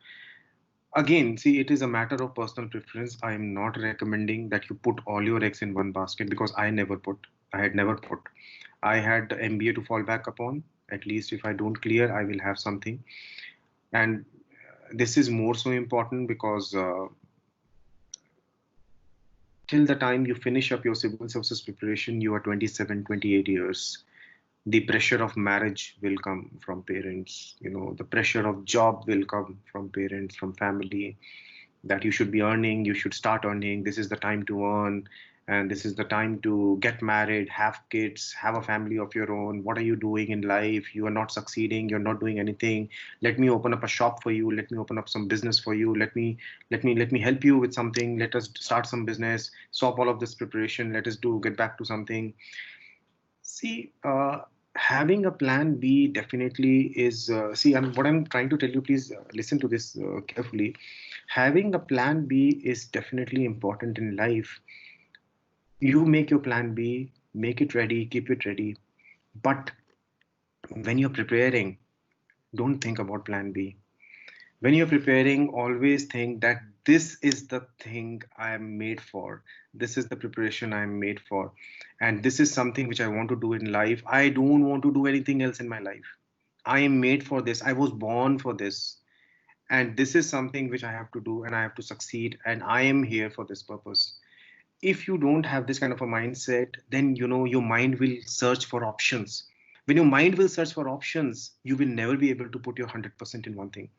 Again, see, it is a matter of personal preference. I am not recommending that you put all your eggs in one basket, because I had never put. I had the MBA to fall back upon. At least if I don't clear, I will have something. And this is more so important because till the time you finish up your civil services preparation, you are 27, 28 years. The pressure of marriage will come from parents, the pressure of job will come from parents, from family, that you should be earning, you should start earning, this is the time to earn, and this is the time to get married, have kids, have a family of your own. What are you doing in life? You are not succeeding, you're not doing anything. Let me open up a shop for you, let me open up some business for you, let me help you with something, let us start some business, stop all of this preparation, let us get back to something. See, having a plan B definitely is, what I'm trying to tell you, please listen to this carefully. Having a plan B is definitely important in life. You make your plan B, make it ready, keep it ready. But when you're preparing, don't think about plan B. When you're preparing, always think that this is the thing I am made for. This is the preparation I am made for. And this is something which I want to do in life. I don't want to do anything else in my life. I am made for this. I was born for this. and this is something which I have to do, and I have to succeed, and I am here for this purpose. If you don't have this kind of a mindset, then your mind will search for options. When your mind will search for options, you will never be able to put your 100% in one thing.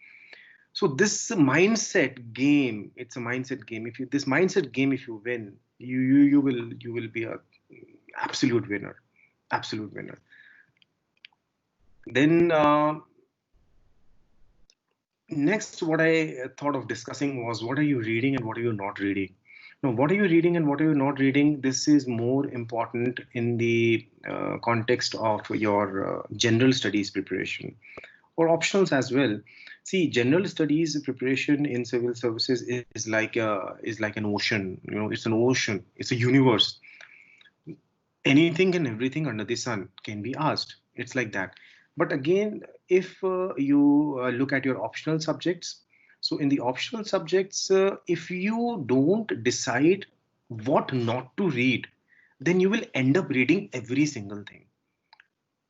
So this mindset game, it's a mindset game. If you this mindset game, if you win, you will be a absolute winner, absolute winner. Then next, what I thought of discussing was, what are you reading and what are you not reading? Now, what are you reading and what are you not reading? This is more important in the context of your general studies preparation or optionals as well. See, general studies preparation in civil services is like an ocean. It's an ocean. It's a universe. Anything and everything under the sun can be asked. It's like that. But again, if you look at your optional subjects, so in the optional subjects, if you don't decide what not to read, then you will end up reading every single thing.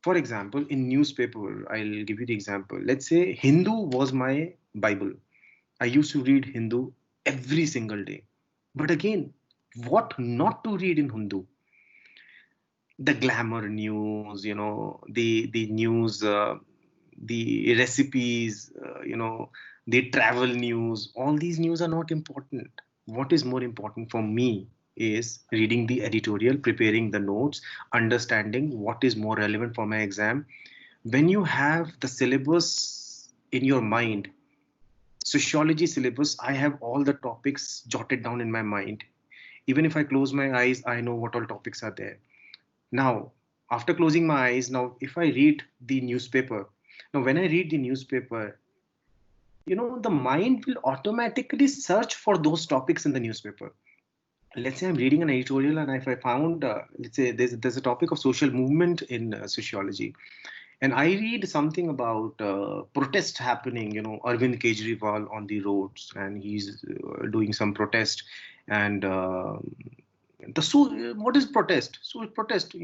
For example, in newspaper, I'll give you the example. Let's say Hindu was my Bible. I used to read Hindu every single day. But again, what not to read in Hindu? The glamour news, the news, the recipes, the travel news. All these news are not important. What is more important for me is reading the editorial, preparing the notes, understanding what is more relevant for my exam. When you have the syllabus in your mind, sociology syllabus, I have all the topics jotted down in my mind. Even if I close my eyes, I know what all topics are there. Now, after closing my eyes, now if I read the newspaper, now when I read the newspaper, the mind will automatically search for those topics in the newspaper. Let's say I'm reading an editorial, and if I found, let's say there's a topic of social movement in sociology, and I read something about protest happening, Arvind Kejriwal on the roads, and he's doing some protest, and what is protest? So protest,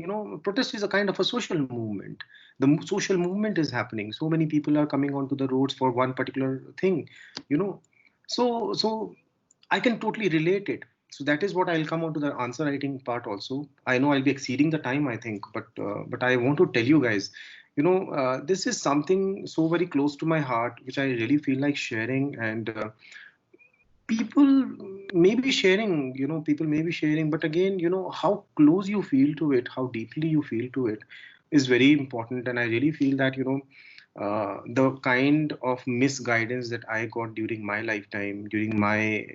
protest is a kind of a social movement. The social movement is happening. So many people are coming onto the roads for one particular thing, you know. So I can totally relate it. So that is what I'll come on to the answer writing part also. I know I'll be exceeding the time, I think, but I want to tell you guys, this is something so very close to my heart, which I really feel like sharing, and people may be sharing, people may be sharing, but again, how close you feel to it, how deeply you feel to it is very important. And I really feel that, the kind of misguidance that I got during my lifetime, during my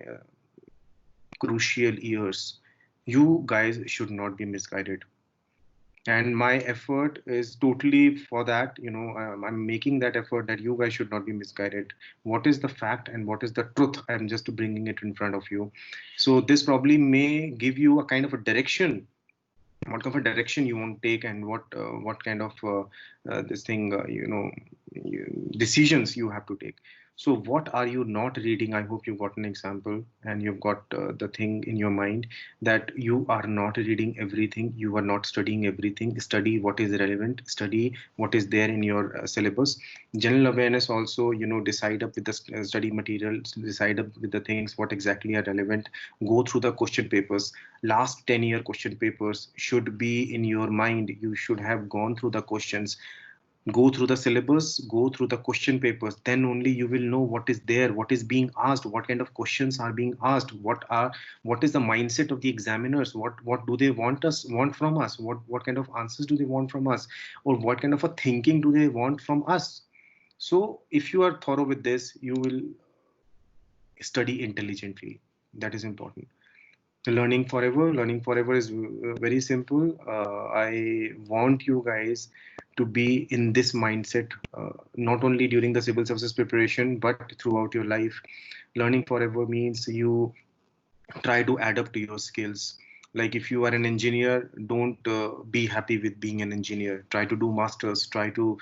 crucial years, you guys should not be misguided. And my effort is totally for that. I'm making that effort that you guys should not be misguided. What is the fact and what is the truth? I'm just bringing it in front of you. So this probably may give you a kind of a direction, what kind of a direction you want to take, and what kind of this thing, decisions you have to take. So what are you not reading? I hope you got an example, and you've got the thing in your mind that you are not reading everything, you are not studying everything. Study what is relevant, study what is there in your syllabus. General awareness also, decide up with the study material, decide up with the things what exactly are relevant. Go through the question papers. Last 10-year question papers should be in your mind. You should have gone through the questions. Go through the syllabus, go through the question papers, then only you will know what is there, what is being asked, what kind of questions are being asked, what is the mindset of the examiners, what do they want from us, what kind of answers do they want from us, or what kind of a thinking do they want from us. So if you are thorough with this, you will study intelligently. That is important. Learning forever is very simple. I want you guys to be in this mindset, not only during the civil services preparation but throughout your life. Learning forever means you try to add up to your skills. Like if you are an engineer, don't be happy with being an engineer. Try to do masters, try to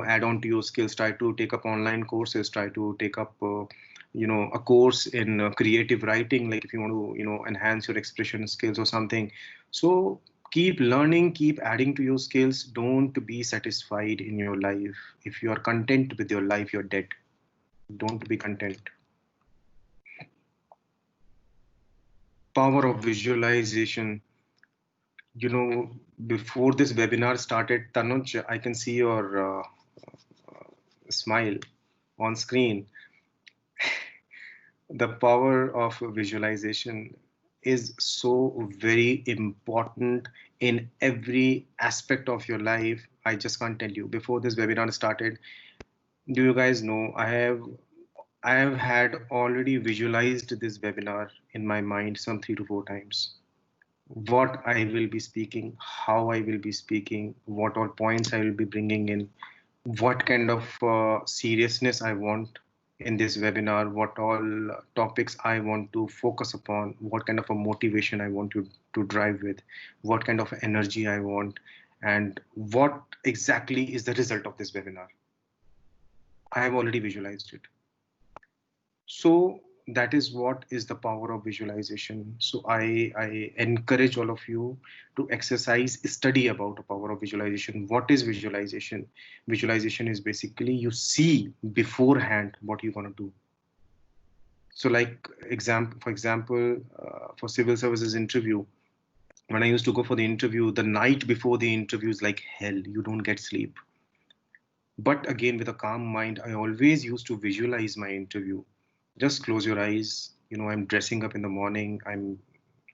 add on to your skills, try to take up online courses, try to take up a course in creative writing, like if you want to enhance your expression skills or something. So keep learning, keep adding to your skills. Don't be satisfied in your life. If you are content with your life, you're dead. Don't be content. Power of visualization. You know, before this webinar started, Tanuj, I can see your smile on screen. The power of visualization is so very important in every aspect of your life. I just can't tell you. Before this webinar started, do you guys know I have had already visualized this webinar in my mind some 3 to 4 times. What I will be speaking, how I will be speaking, what all points I will be bringing in, what kind of seriousness I want in this webinar, what all topics I want to focus upon, what kind of a motivation I want to drive with, what kind of energy I want, and what exactly is the result of this webinar. I have already visualized it. So that is what is the power of visualization. So I encourage all of you to exercise, study about the power of visualization. What is visualization? Visualization is basically you see beforehand what you're going to do. So like for example, for civil services interview, when I used to go for the interview, the night before the interview is like hell. You don't get sleep. But again, with a calm mind, I always used to visualize my interview. Just close your eyes. You know, I'm dressing up in the morning. I'm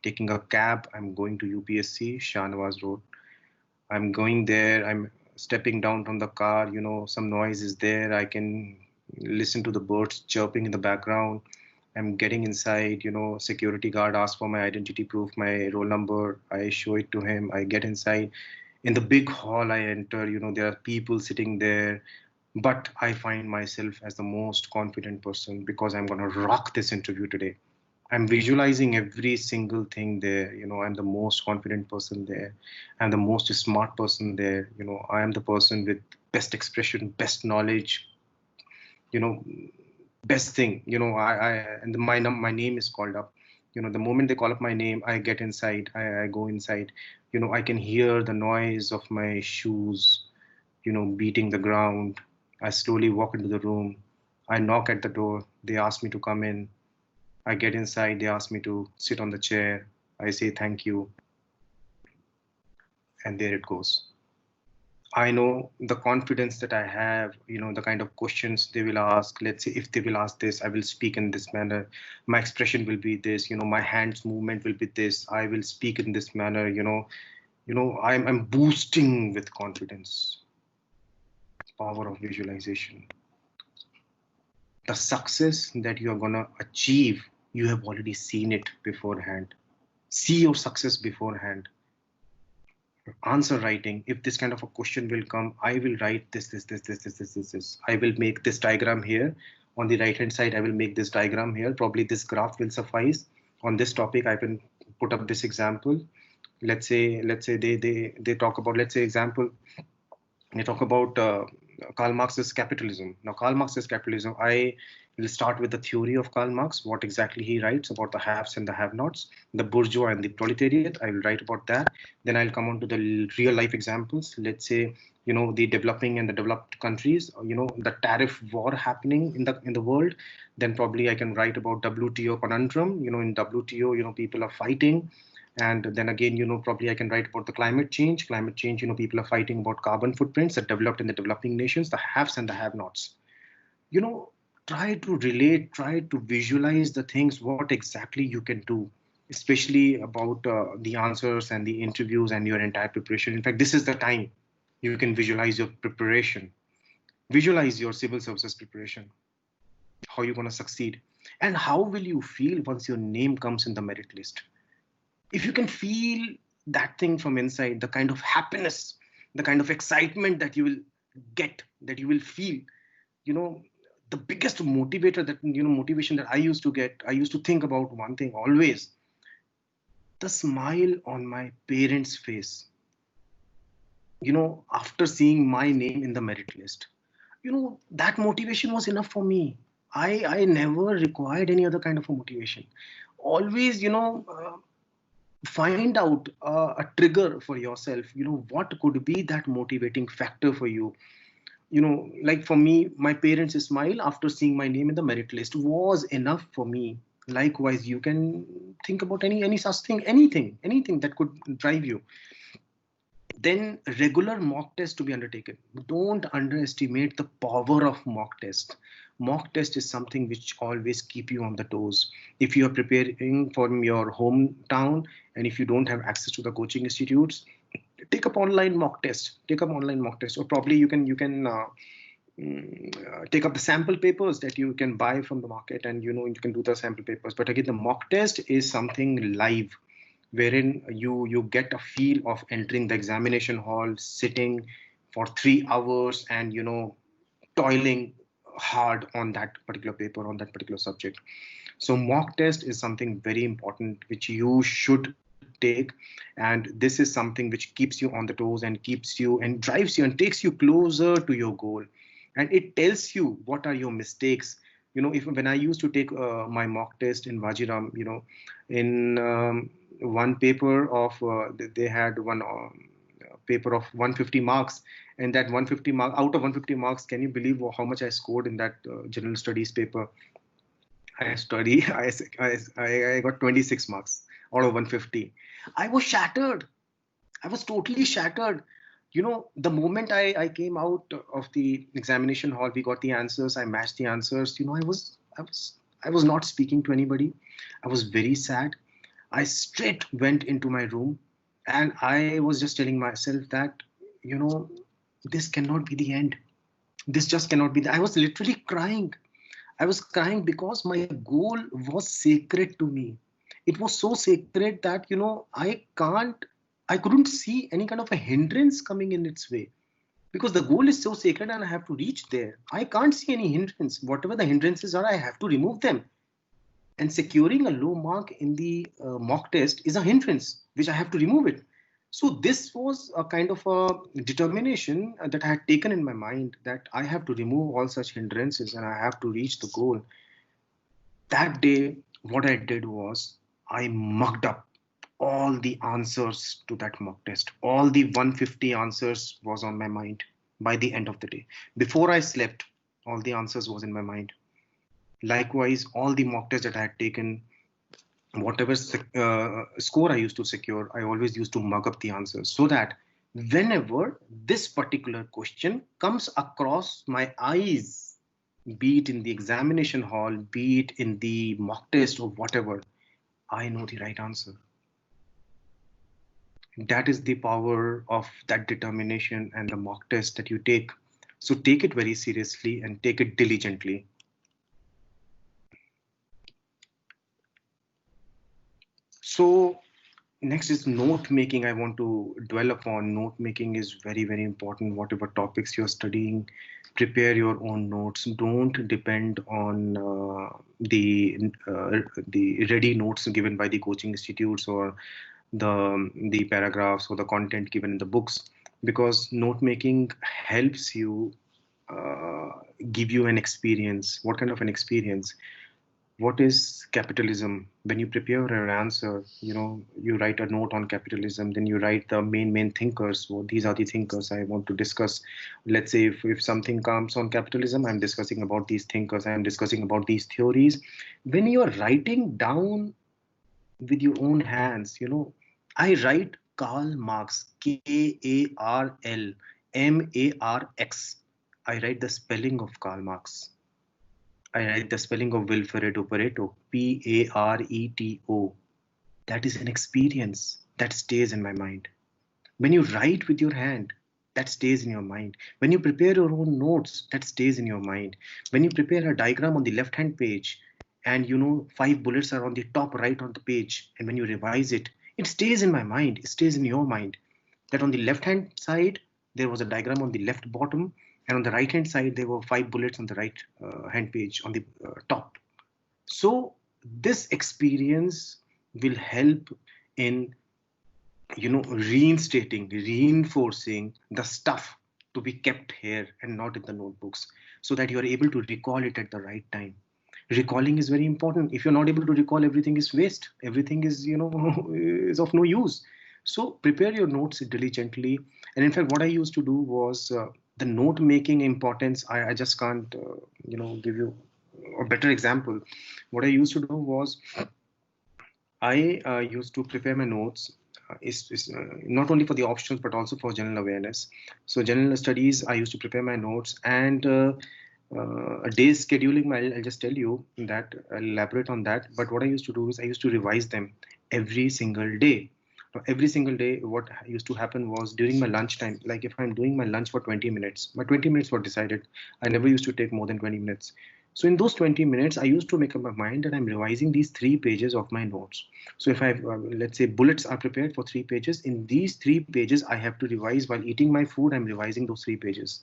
taking a cab. I'm going to UPSC, Shahnawaz Road. I'm going there. I'm stepping down from the car. You know, some noise is there. I can listen to the birds chirping in the background. I'm getting inside. You know, security guard asks for my identity proof, my roll number. I show it to him. I get inside. In the big hall I enter, you know, there are people sitting there, but I find myself as the most confident person because I'm going to rock this interview today. I'm visualizing every single thing there. You know, I'm the most confident person there. I'm the most smart person there. You know, I am the person with best expression, best knowledge, you know, best thing. You know, and my name is called up. You know, the moment they call up my name, I get inside. I go inside. You know, I can hear the noise of my shoes, you know, beating the ground. I slowly walk into the room. I knock at the door. They ask me to come in. I get inside. They ask me to sit on the chair. I say thank you. And there it goes. I know the confidence that I have, you know, the kind of questions they will ask. Let's say if they will ask this, I will speak in this manner. My expression will be this, you know, my hands movement will be this. I will speak in this manner, I'm boosting with confidence. Power of visualization. The success that you are gonna achieve, you have already seen it beforehand. See your success beforehand. Answer writing, if this kind of a question will come, I will write this. I will make this diagram here. On the right hand side, I will make this diagram here. Probably this graph will suffice. On this topic, I can put up this example. Let's say they talk about, let's say example, they talk about Karl Marx's capitalism. Now, Karl Marx's capitalism, I will start with the theory of Karl Marx, what exactly he writes about the haves and the have-nots, the bourgeois and the proletariat. I will write about that. Then I'll come on to the real life examples. Let's say, you know, the developing and the developed countries, you know, the tariff war happening in the world. Then probably I can write about WTO conundrum. You know, in WTO, you know, people are fighting. And then again, you know, probably I can write about the climate change. Climate change, you know, people are fighting about carbon footprints that developed in the developing nations, the haves and the have-nots. You know, try to relate, try to visualize the things, what exactly you can do, especially about the answers and the interviews and your entire preparation. In fact, this is the time you can visualize your preparation. Visualize your civil services preparation, how you're going to succeed, and how will you feel once your name comes in the merit list. If you can feel that thing from inside, the kind of happiness, the kind of excitement that you will get, that you will feel, you know, the biggest motivator that, you know, motivation that I used to get, I used to think about one thing always, the smile on my parents' face, you know, after seeing my name in the merit list. You know, that motivation was enough for me. I never required any other kind of a motivation. Always, you know, find out a trigger for yourself. You know, what could be that motivating factor for you. like for me, my parents' smile after seeing my name in the merit list was enough for me. Likewise, you can think about any such thing, anything that could drive you. Then regular mock test to be undertaken. Don't underestimate the power of mock test. Mock test is something which always keep you on the toes. If you are preparing from your hometown and if you don't have access to the coaching institutes, take up online mock test. Take up online mock test, or probably you can take up the sample papers that you can buy from the market, and you can do the sample papers. But again, the mock test is something live, wherein you get a feel of entering the examination hall, sitting for 3 hours, and toiling hard on that particular paper, on that particular subject. So mock test is something very important which you should take, and this is something which keeps you on the toes and keeps you and drives you and takes you closer to your goal, and it tells you what are your mistakes. If when I used to take my mock test in Vajiram, in one paper of they had one paper of 150 marks, and that 150 mark out of 150 marks, can you believe how much I scored in that general studies paper? I study I got 26 marks out of 150. I was shattered. I was totally shattered. The moment I came out of the examination hall, we got the answers, I matched the answers. I was not speaking to anybody. I was very sad. I straight went into my room, and I was just telling myself that, this cannot be the end. This just cannot be I was literally crying. I was crying because my goal was sacred to me. It was so sacred that, I couldn't see any kind of a hindrance coming in its way, because the goal is so sacred and I have to reach there. I can't see any hindrance. Whatever the hindrances are, I have to remove them. And securing a low mark in the mock test is a hindrance, which I have to remove it. So this was a kind of a determination that I had taken in my mind, that I have to remove all such hindrances and I have to reach the goal. That day, what I did was I mucked up all the answers to that mock test. All the 150 answers was on my mind by the end of the day. Before I slept, all the answers was in my mind. Likewise, all the mock tests that I had taken, whatever score I used to secure, I always used to mug up the answers, so that whenever this particular question comes across my eyes, be it in the examination hall, be it in the mock test or whatever, I know the right answer. That is the power of that determination and the mock test that you take. So take it very seriously and take it diligently. So next is note making. I want to dwell upon note making is very, very important. Whatever topics you're studying, prepare your own notes. Don't depend on the ready notes given by the coaching institutes or the paragraphs or the content given in the books, because note making helps you give you an experience. What kind of an experience? What is capitalism? When you prepare an answer, you write a note on capitalism, then you write the main thinkers. Well, these are the thinkers I want to discuss. Let's say if something comes on capitalism, I'm discussing about these thinkers, I'm discussing about these theories. When you're writing down with your own hands, I write Karl Marx, Karl Marx. I write the spelling of Karl Marx. I write the spelling of Pareto, Pareto. That is an experience that stays in my mind. When you write with your hand, that stays in your mind. When you prepare your own notes, that stays in your mind. When you prepare a diagram on the left-hand page, and 5 bullets are on the top right on the page, and when you revise it, it stays in my mind. It stays in your mind. That on the left-hand side, there was a diagram on the left bottom, and on the right hand side there were 5 bullets on the right hand page on the top. So this experience will help in reinforcing the stuff to be kept here and not in the notebooks, so that you are able to recall it at the right time. Recalling is very important. If you're not able to recall, everything is waste. Everything is is of no use. So prepare your notes diligently. And in fact, what I used to do was The note making importance, I just can't give you a better example. What I used to do was, I used to prepare my notes, not only for the options but also for general awareness. So general studies, I used to prepare my notes, and a day's scheduling, I'll just tell you that, I'll elaborate on that. But what I used to do is I used to revise them every single day. Now, every single day, what used to happen was during my lunchtime, like if I'm doing my lunch for 20 minutes, my 20 minutes were decided. I never used to take more than 20 minutes. So in those 20 minutes, I used to make up my mind that I'm revising these 3 pages of my notes. So if I, let's say bullets are prepared for 3 pages, in these 3 pages, I have to revise while eating my food. I'm revising those 3 pages.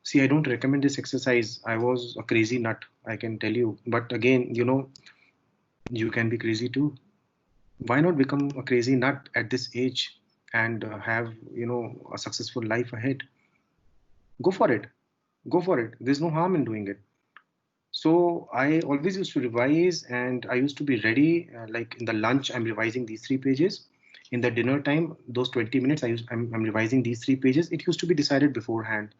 See, I don't recommend this exercise. I was a crazy nut, I can tell you. But again, you can be crazy too. Why not become a crazy nut at this age and have, a successful life ahead? Go for it. Go for it. There's no harm in doing it. So I always used to revise, and I used to be ready. Like in the lunch, I'm revising these 3 pages. In the dinner time, those 20 minutes, I'm revising these 3 pages. It used to be decided beforehand,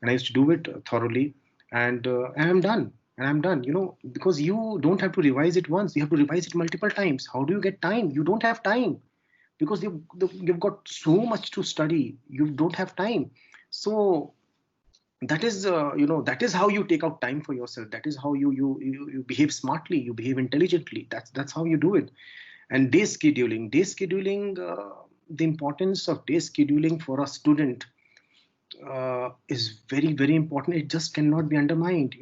and I used to do it thoroughly, and I'm done. And I'm done. Because you don't have to revise it once; you have to revise it multiple times. How do you get time? You don't have time because you've got so much to study. You don't have time. So that is how you take out time for yourself. That is how you behave smartly, you behave intelligently. That's how you do it. And day scheduling, the importance of day scheduling for a student is very, very important. It just cannot be undermined.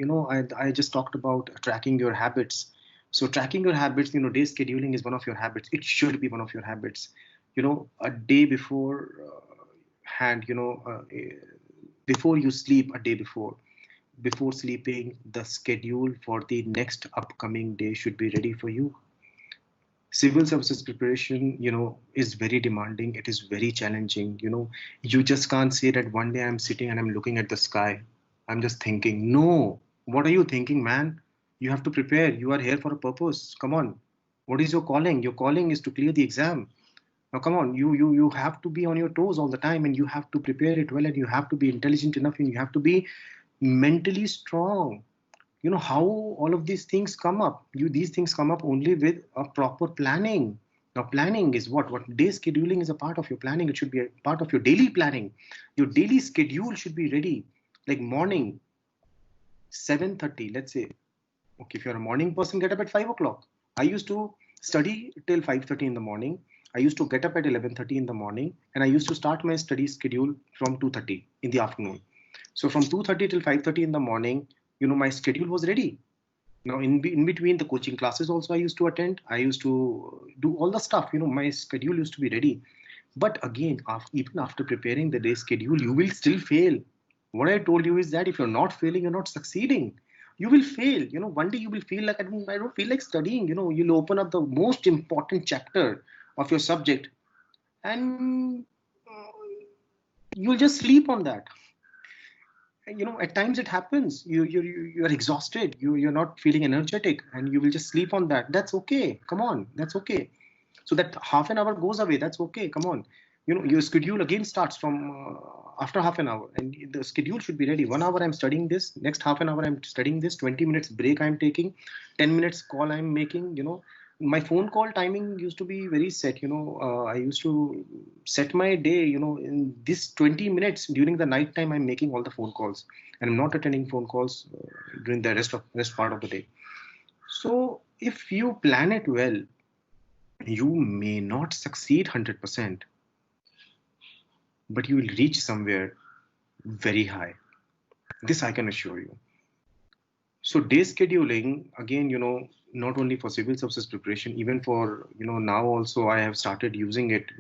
I just talked about tracking your habits. So tracking your habits, day scheduling is one of your habits. It should be one of your habits. A day before hand, before you sleep, a day before sleeping, the schedule for the next upcoming day should be ready for you. Civil services preparation, is very demanding. It is very challenging. You just can't say that one day I'm sitting and I'm looking at the sky. I'm just thinking. No. What are you thinking, man? You have to prepare. You are here for a purpose. Come on. What is your calling? Your calling is to clear the exam. Now, come on. You have to be on your toes all the time, and you have to prepare it well, and you have to be intelligent enough, and you have to be mentally strong. How all of these things come up. These things come up only with a proper planning. Now, planning is what day scheduling is a part of your planning. It should be a part of your daily planning. Your daily schedule should be ready. Like morning 7:30, let's say. Okay, if you're a morning person, get up at 5 o'clock. I used to study till 5:30 in the morning. I used to get up at 11:30 in the morning, and I used to start my study schedule from 2:30 in the afternoon. So from 2:30 till 5:30 in the morning, my schedule was ready. Now in between the coaching classes also I used to attend. I used to do all the stuff. My schedule used to be ready. But again, even after preparing the day schedule, you will still fail. What I told you is that if you're not failing, you're not succeeding. You will fail. One day you will feel like, I don't feel like studying. You'll open up the most important chapter of your subject, and you'll just sleep on that. At times it happens. You're exhausted. You're not feeling energetic, and you will just sleep on that. That's okay. Come on, that's okay. So that half an hour goes away. That's okay. Come on. Your schedule again starts from after half an hour, and the schedule should be ready. 1 hour I'm studying this. Next half an hour I'm studying this. 20 minutes break I'm taking. 10 minutes call I'm making. My phone call timing used to be very set. I used to set my day. In this 20 minutes during the night time, I'm making all the phone calls, and I'm not attending phone calls during the rest part of the day. So if you plan it well, you may not succeed 100%, but you will reach somewhere very high. This I can assure you. So day scheduling, again, not only for civil services preparation, even for, now also I have started using it,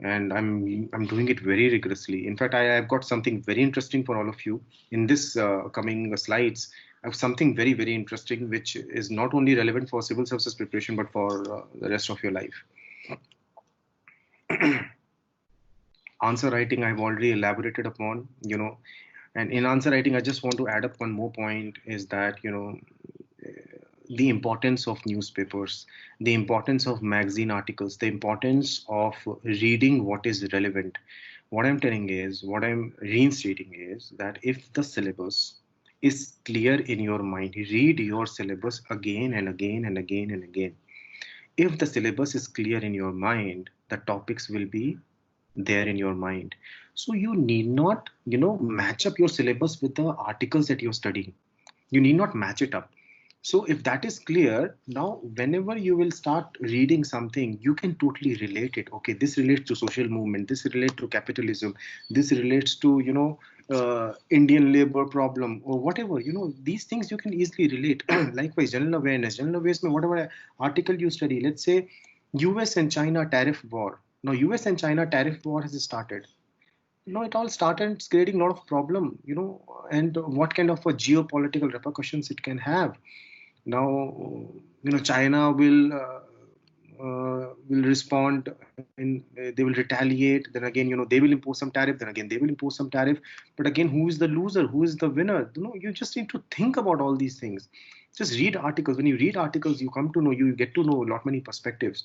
and I'm doing it very rigorously. In fact, I have got something very interesting for all of you in this coming slides. I have something very, very interesting, which is not only relevant for civil services preparation, but for the rest of your life. Answer writing, I've already elaborated upon, and in answer writing, I just want to add up one more point, is that, the importance of newspapers, the importance of magazine articles, the importance of reading what is relevant. What I'm telling is, what I'm reinstating is that if the syllabus is clear in your mind, read your syllabus again and again and again and again. If the syllabus is clear in your mind, the topics will be there in your mind. So you need not, match up your syllabus with the articles that you're studying. You need not match it up. So if that is clear, now whenever you will start reading something, you can totally relate it. Okay, this relates to social movement, this relates to capitalism, this relates to, Indian labor problem or whatever, these things you can easily relate. Likewise, general awareness, whatever article you study, let's say US and China tariff war. Now US and China tariff war has started. It all started, it's creating a lot of problem, and what kind of a geopolitical repercussions it can have. Now, China will respond in, they will retaliate. Then again, they will impose some tariff. Then again, they will impose some tariff. But again, who is the loser? Who is the winner? You just need to think about all these things. Just read articles. When you read articles, you come to know, you get to know a lot many perspectives.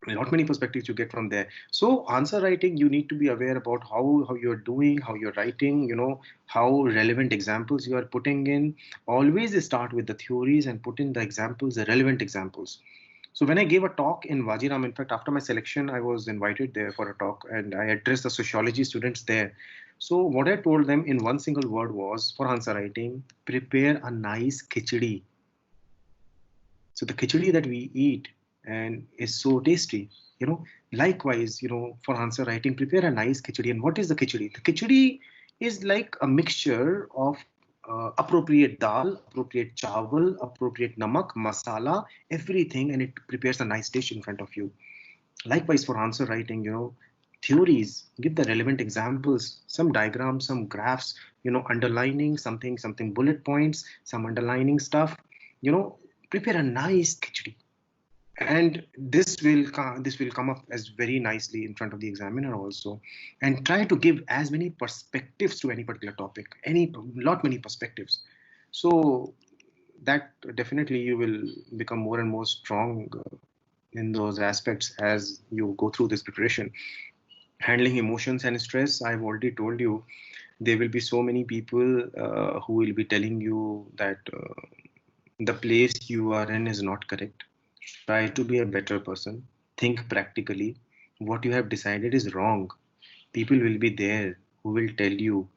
Not many perspectives you get from there. So answer writing, you need to be aware about how you're doing, how you're writing, how relevant examples you are putting in. Always start with the theories and put in the examples, the relevant examples. So when I gave a talk in Vajiram, in fact, after my selection, I was invited there for a talk and I addressed the sociology students there. So what I told them in one single word was, for answer writing, prepare a nice khichdi. So the khichdi that we eat and is so tasty, likewise, for answer writing, prepare a nice khichdi. And what is the khichdi? The khichdi is like a mixture of appropriate dal, appropriate chawal, appropriate namak, masala, everything, and it prepares a nice dish in front of you. Likewise, for answer writing, theories, give the relevant examples, some diagrams, some graphs, underlining something bullet points, some underlining stuff, prepare a nice khichdi. And this will come up as very nicely in front of the examiner also, and try to give as many perspectives to any particular topic, many perspectives. So that definitely you will become more and more strong in those aspects as you go through this preparation. Handling emotions and stress, I've already told you, there will be so many people who will be telling you that the place you are in is not correct. Try to be a better person. Think practically. What you have decided is wrong. People will be there who will tell you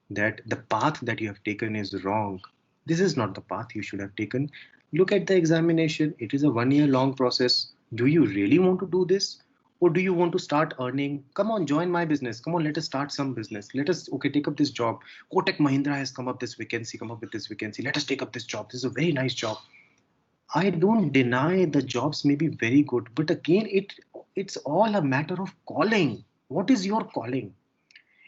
that the path that you have taken is wrong. This is not the path you should have taken. Look at the examination. It is a 1 year long process. Do you really want to do this? Or do you want to start earning? Come on, join my business. Come on, let us start some business. Let us, okay, take up this job. Kotak Mahindra has come up with this vacancy. Let us take up this job. This is a very nice job. I don't deny the jobs may be very good, but again, it's all a matter of calling. What is your calling?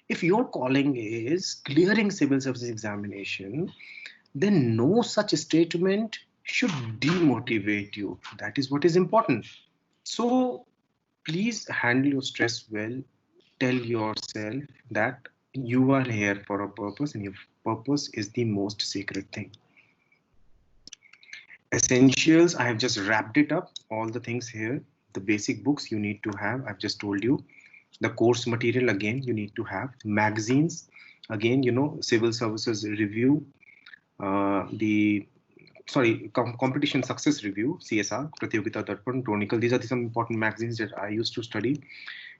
If your calling is clearing civil service examination, then no such statement should demotivate you. That is what is important. So please handle your stress well. Tell yourself that you are here for a purpose and your purpose is the most sacred thing. Essentials, I have just wrapped it up, all the things here. The basic books you need to have, I've just told you. The course material, again, you need to have. Magazines, again, civil services review, competition success review, CSR, Pratyogita Darpan, Chronicle. These are some important magazines that I used to study.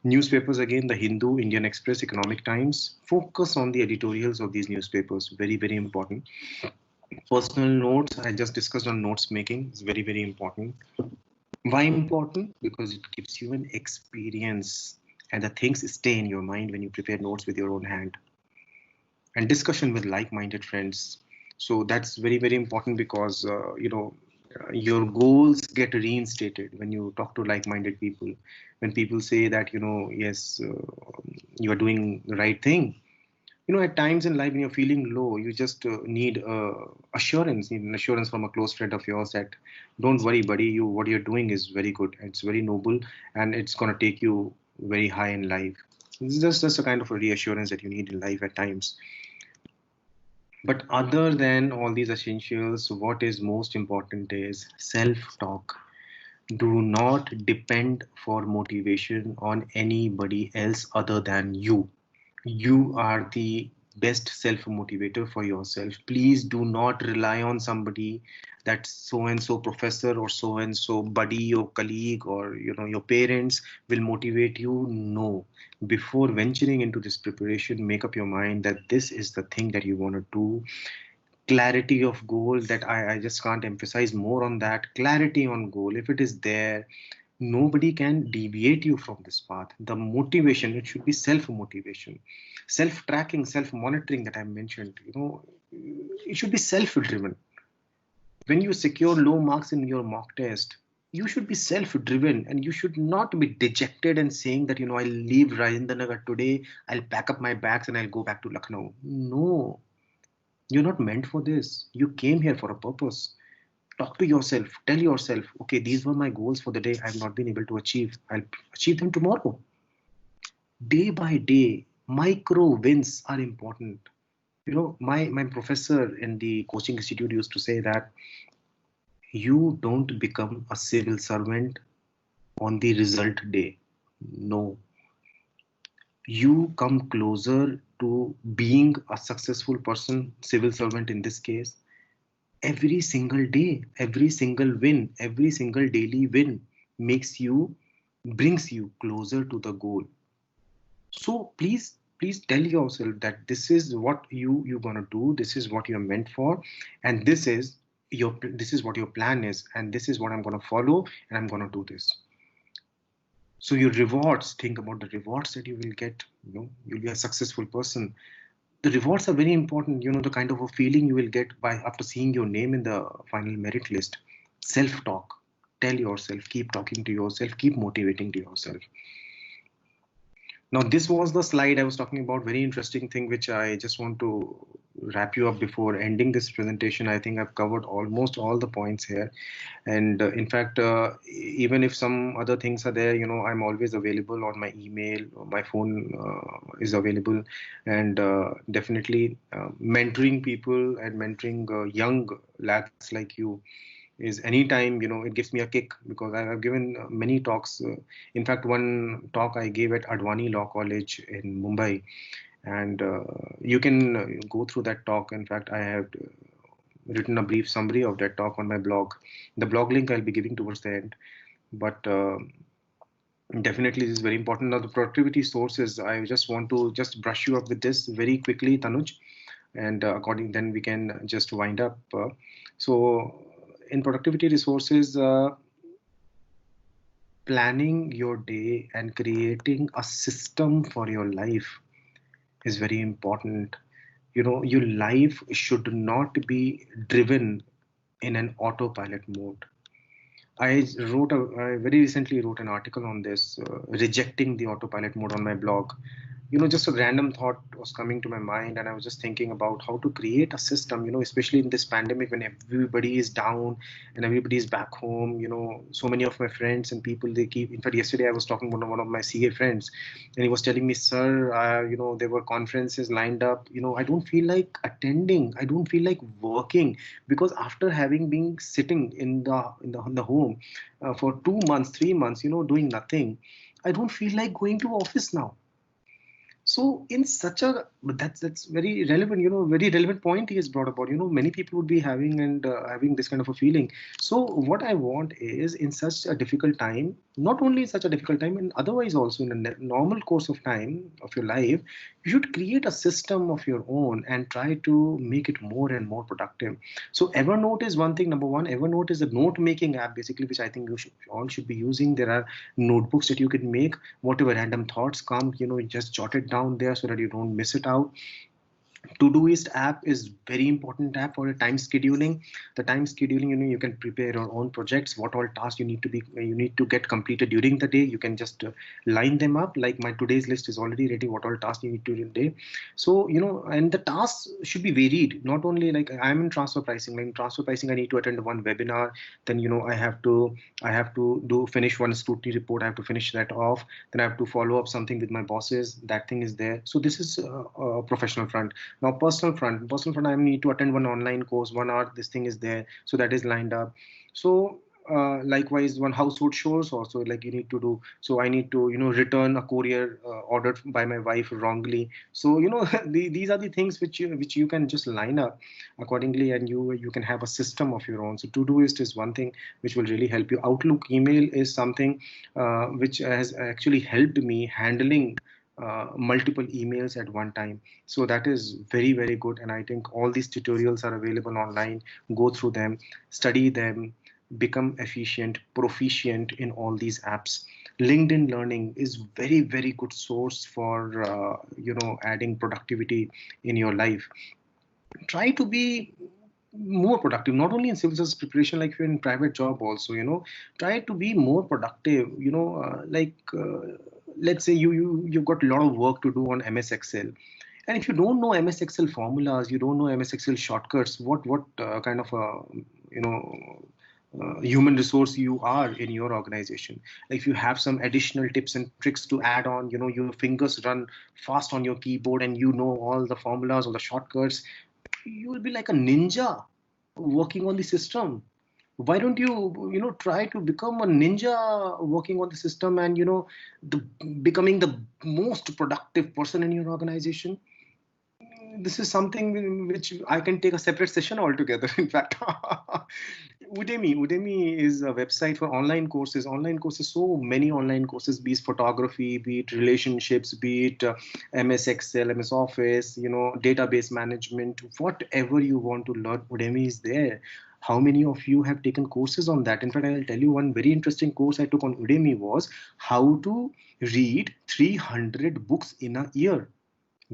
Newspapers, again, the Hindu, Indian Express, Economic Times. Focus on the editorials of these newspapers, very, very important. Personal notes, I just discussed on notes making, is very, very important. Why important? Because it gives you an experience and the things stay in your mind when you prepare notes with your own hand. And discussion with like-minded friends. So that's very, very important because, your goals get reinstated when you talk to like-minded people. When people say that, yes, you are doing the right thing. At times in life when you're feeling low, you just need an assurance from a close friend of yours that don't worry, buddy, what you're doing is very good. It's very noble and it's going to take you very high in life. It's just a kind of a reassurance that you need in life at times. But other than all these essentials, what is most important is self-talk. Do not depend for motivation on anybody else other than you. You are the best self motivator for yourself. Please do not rely on somebody, that so and so professor or so and so buddy or colleague or your parents will motivate you. No, before venturing into this preparation, make up your mind that this is the thing that you want to do. Clarity of goal, that I just can't emphasize more on that. Clarity on goal, if it is there, nobody can deviate you from this path. The motivation, it should be self motivation, self tracking, self monitoring that I mentioned. It should be self driven. When you secure low marks in your mock test, you should be self driven, and you should not be dejected and saying that I'll leave Rajendranagar today, I'll pack up my bags and I'll go back to Lucknow. No, you're not meant for this. You came here for a purpose. Talk to yourself. Tell yourself, okay, these were my goals for the day. I've not been able to achieve. I'll achieve them tomorrow. Day by day, micro wins are important. My professor in the coaching institute used to say that you don't become a civil servant on the result day. No, you come closer to being a successful person, civil servant in this case, every single day. Every single win, every single daily win brings you closer to the goal. So please tell yourself that this is what you're going to do, this is what you're meant for, and this is what your plan is, and this is what I'm going to follow, and I'm going to do this. So your rewards, think about the rewards that you will get. You'll be a successful person. The rewards are very important. The kind of a feeling you will get by after seeing your name in the final merit list. Self talk, tell yourself, keep talking to yourself, keep motivating to yourself. Now, this was the slide I was talking about, very interesting thing, which I just want to wrap you up before ending this presentation. I think I've covered almost all the points here. And in fact, even if some other things are there, I'm always available on my email, my phone is available. And definitely mentoring people and mentoring young lads like you is anytime, it gives me a kick, because I've given many talks. In fact, one talk I gave at Advani Law College in Mumbai, and you can go through that talk. In fact, I have written a brief summary of that talk on my blog. The blog link I'll be giving towards the end, but definitely this is very important. Now, the productivity sources, I just want to just brush you up with this very quickly, Tanuj, and then we can just wind up. So in productivity resources, planning your day and creating a system for your life is very important. Your life should not be driven in an autopilot mode. I very recently wrote an article on this, rejecting the autopilot mode, on my blog. Just a random thought was coming to my mind, and I was just thinking about how to create a system, especially in this pandemic when everybody is down and everybody is back home. So many of my friends and people, in fact, yesterday I was talking to one of my CA friends, and he was telling me, sir, there were conferences lined up. I don't feel like attending. I don't feel like working, because after having been sitting in the home for 2 months, 3 months, doing nothing, I don't feel like going to office now. So in such a, that's very relevant, very relevant point he has brought about. Many people would be having this kind of a feeling. So what I want is, in such a difficult time, not only in such a difficult time, and otherwise also in a normal course of time of your life, you should create a system of your own and try to make it more and more productive. So Evernote is one thing. Number one, Evernote is a note making app, basically, which I think you all should be using. There are notebooks that you can make. Whatever random thoughts come, you just jot it down there so that you don't miss it out. Todoist app is very important app for time scheduling. The time scheduling, you can prepare your own projects, what all tasks you need to get completed during the day. You can just line them up, like my today's list is already ready, what all tasks you need to do in the day. So and the tasks should be varied, not only like I'm in transfer pricing. Like in transfer pricing, I need to attend one webinar, then I have to do finish one scrutiny report, I have to finish that off, then I have to follow up something with my bosses. That thing is there. So this is a professional front. Now, personal front, I need to attend one online course, 1 hour. This thing is there, so that is lined up. So likewise one household chores also, like you need to do. So I need to, return a courier ordered by my wife wrongly. So these are the things which you can just line up accordingly, and you can have a system of your own. So Todoist is one thing which will really help you. Outlook email is something which has actually helped me handling multiple emails at one time. So that is very, very good. And I think all these tutorials are available online. Go through them, study them, become efficient, proficient in all these apps. LinkedIn Learning is very, very good source for adding productivity in your life. Try to be more productive, not only in civil service preparation, like you're in private job also. Try to be more productive. Let's say you've got a lot of work to do on MS Excel, and if you don't know MS Excel formulas, you don't know MS Excel shortcuts, what kind of a you know human resource you are in your organization. If you have some additional tips and tricks to add on, your fingers run fast on your keyboard and you know all the formulas or the shortcuts, you will be like a ninja working on the system. Why don't you try to become a ninja working on the system, and the becoming the most productive person in your organization? This is something which I can take a separate session altogether. In fact, Udemy is a website for online courses. Online courses, so many online courses, be it photography, be it relationships, be it MS Excel, MS Office, database management, whatever you want to learn, Udemy is there. How many of you have taken courses on that? In fact, I'll tell you one very interesting course I took on Udemy was how to read 300 books in a year.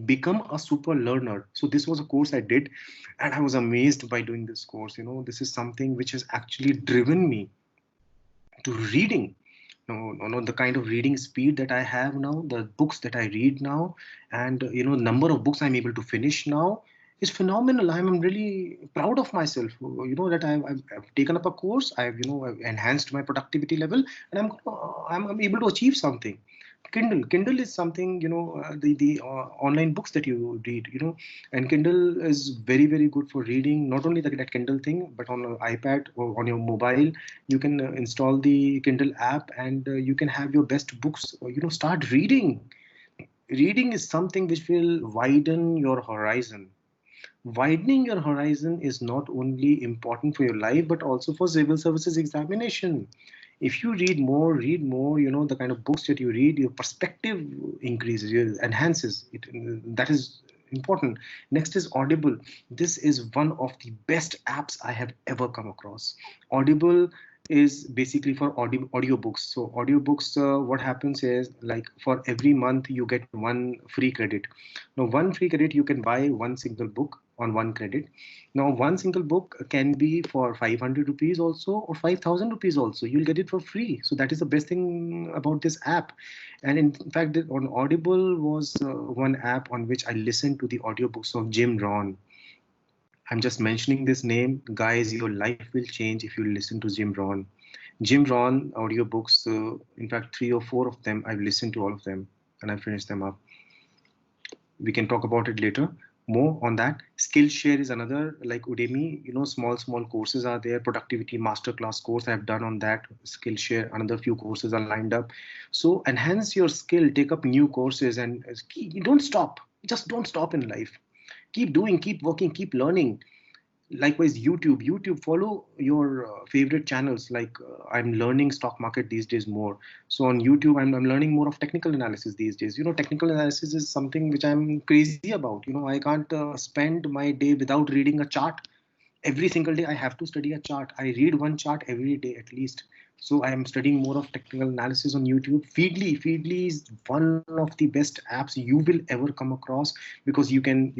Become a super learner. So this was a course I did, and I was amazed by doing this course. This is something which has actually driven me to reading. No, the kind of reading speed that I have now, the books that I read now, and number of books I'm able to finish now is phenomenal. I'm really proud of myself. That I've taken up a course. I've enhanced my productivity level, and I'm able to achieve something. Kindle is something, the online books that you read, and Kindle is very, very good for reading. Not only that Kindle thing, but on an iPad or on your mobile, you can install the Kindle app, and you can have your best books. Start reading. Reading is something which will widen your horizon. Widening your horizon is not only important for your life, but also for civil services examination. If you read more, the kind of books that you read, your perspective increases, enhances it. That is important. Next is Audible. This is one of the best apps I have ever come across. Audible is basically for audiobooks. So audiobooks, what happens is, like, for every month you get one free credit. Now one free credit, you can buy one single book on one credit. Now one single book can be for 500 rupees also, or 5,000 rupees also. You'll get it for free. So that is the best thing about this app. And in fact, on Audible was one app on which I listened to the audiobooks of Jim Rohn. I'm just mentioning this name. Guys, your life will change if you listen to Jim Rohn. Jim Rohn audiobooks, in fact, 3 or 4 of them, I've listened to all of them and I finished them up. We can talk about it later. More on that. Skillshare is another, like Udemy, small courses are there. Productivity masterclass course I've done on that. Skillshare, another few courses are lined up. So enhance your skill, take up new courses, and don't stop. Just don't stop in life. Keep doing, keep working, keep learning. Likewise, YouTube, follow your favorite channels. Like I'm learning stock market these days more. So on YouTube, I'm learning more of technical analysis these days. Technical analysis is something which I'm crazy about. I can't spend my day without reading a chart. Every single day I have to study a chart. I read one chart every day at least. So I am studying more of technical analysis on YouTube. Feedly is one of the best apps you will ever come across, because you can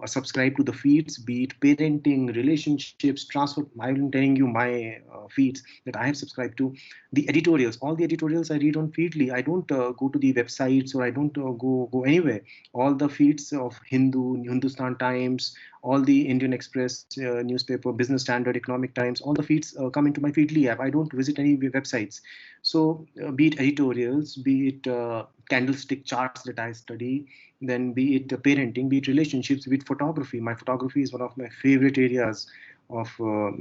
subscribe to the feeds, be it parenting, relationships, transfer. I'm telling you my feeds that I have subscribed to. The editorials, all the editorials I read on Feedly. I don't go to the websites, or I don't go anywhere. All the feeds of Hindustan Times, all the Indian Express newspaper, Business Standard, Economic Times, all the feeds come into my Feedly app. I don't visit any websites. So be it editorials, be it candlestick charts that I study, then be it parenting, be it relationships, be it photography. My photography is one of my favorite areas of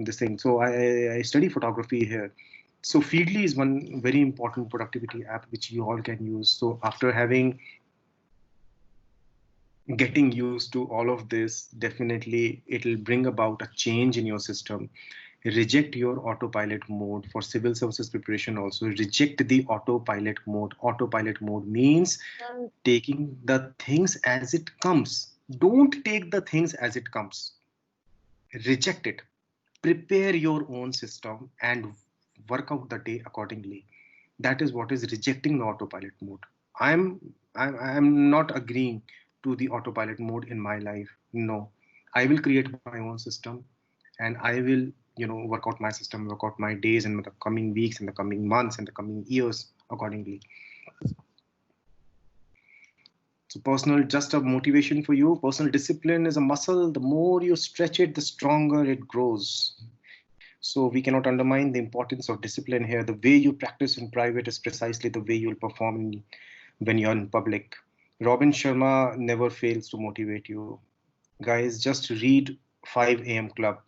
this thing. So I study photography here. So Feedly is one very important productivity app which you all can use. So after getting used to all of this, definitely it'll bring about a change in your system. Reject your autopilot mode. For civil services preparation also, reject the autopilot mode. Autopilot mode means taking the things as it comes. Don't take the things as it comes. Reject it. Prepare your own system and work out the day accordingly. That is what is rejecting the autopilot mode. I'm not agreeing to the autopilot mode in my life. No, I will create my own system, and I will, work out my system, work out my days in the coming weeks, in the coming months, in the coming years accordingly. So personal, just a motivation for you. Personal discipline is a muscle. The more you stretch it, the stronger it grows. So we cannot undermine the importance of discipline here. The way you practice in private is precisely the way you'll perform when you're in public. Robin Sharma never fails to motivate you. Guys, just read 5 a.m. Club.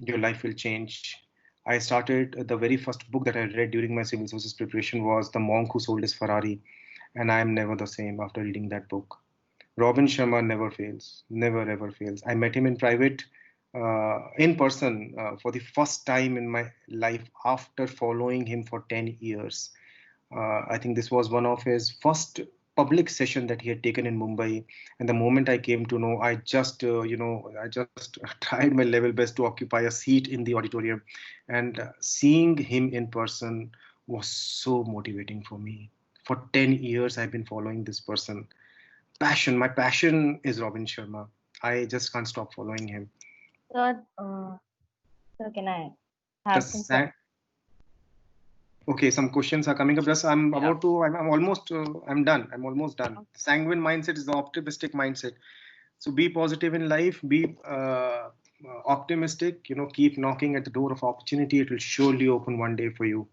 Your life will change. I started, the very first book that I read during my civil services preparation was The Monk Who Sold His Ferrari, and I am never the same after reading that book. Robin Sharma never fails, never ever fails. I met him in private, in person, for the first time in my life after following him for 10 years. I think this was one of his first public session that he had taken in Mumbai. And the moment I came to know, I just tried my level best to occupy a seat in the auditorium. And seeing him in person was so motivating for me. For 10 years, I've been following this person. My passion is Robin Sharma. I just can't stop following him. So can I have some? Okay, some questions are coming up. Just I'm about to. I'm almost. I'm done. I'm almost done. Okay. Sanguine mindset is the optimistic mindset. So be positive in life. Be optimistic. Keep knocking at the door of opportunity. It will surely open one day for you.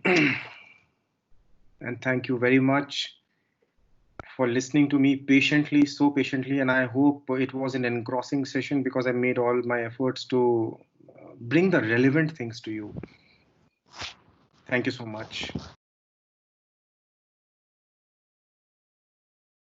And thank you very much for listening to me patiently, so patiently. And I hope it was an engrossing session because I made all my efforts to bring the relevant things to you. Thank you so much.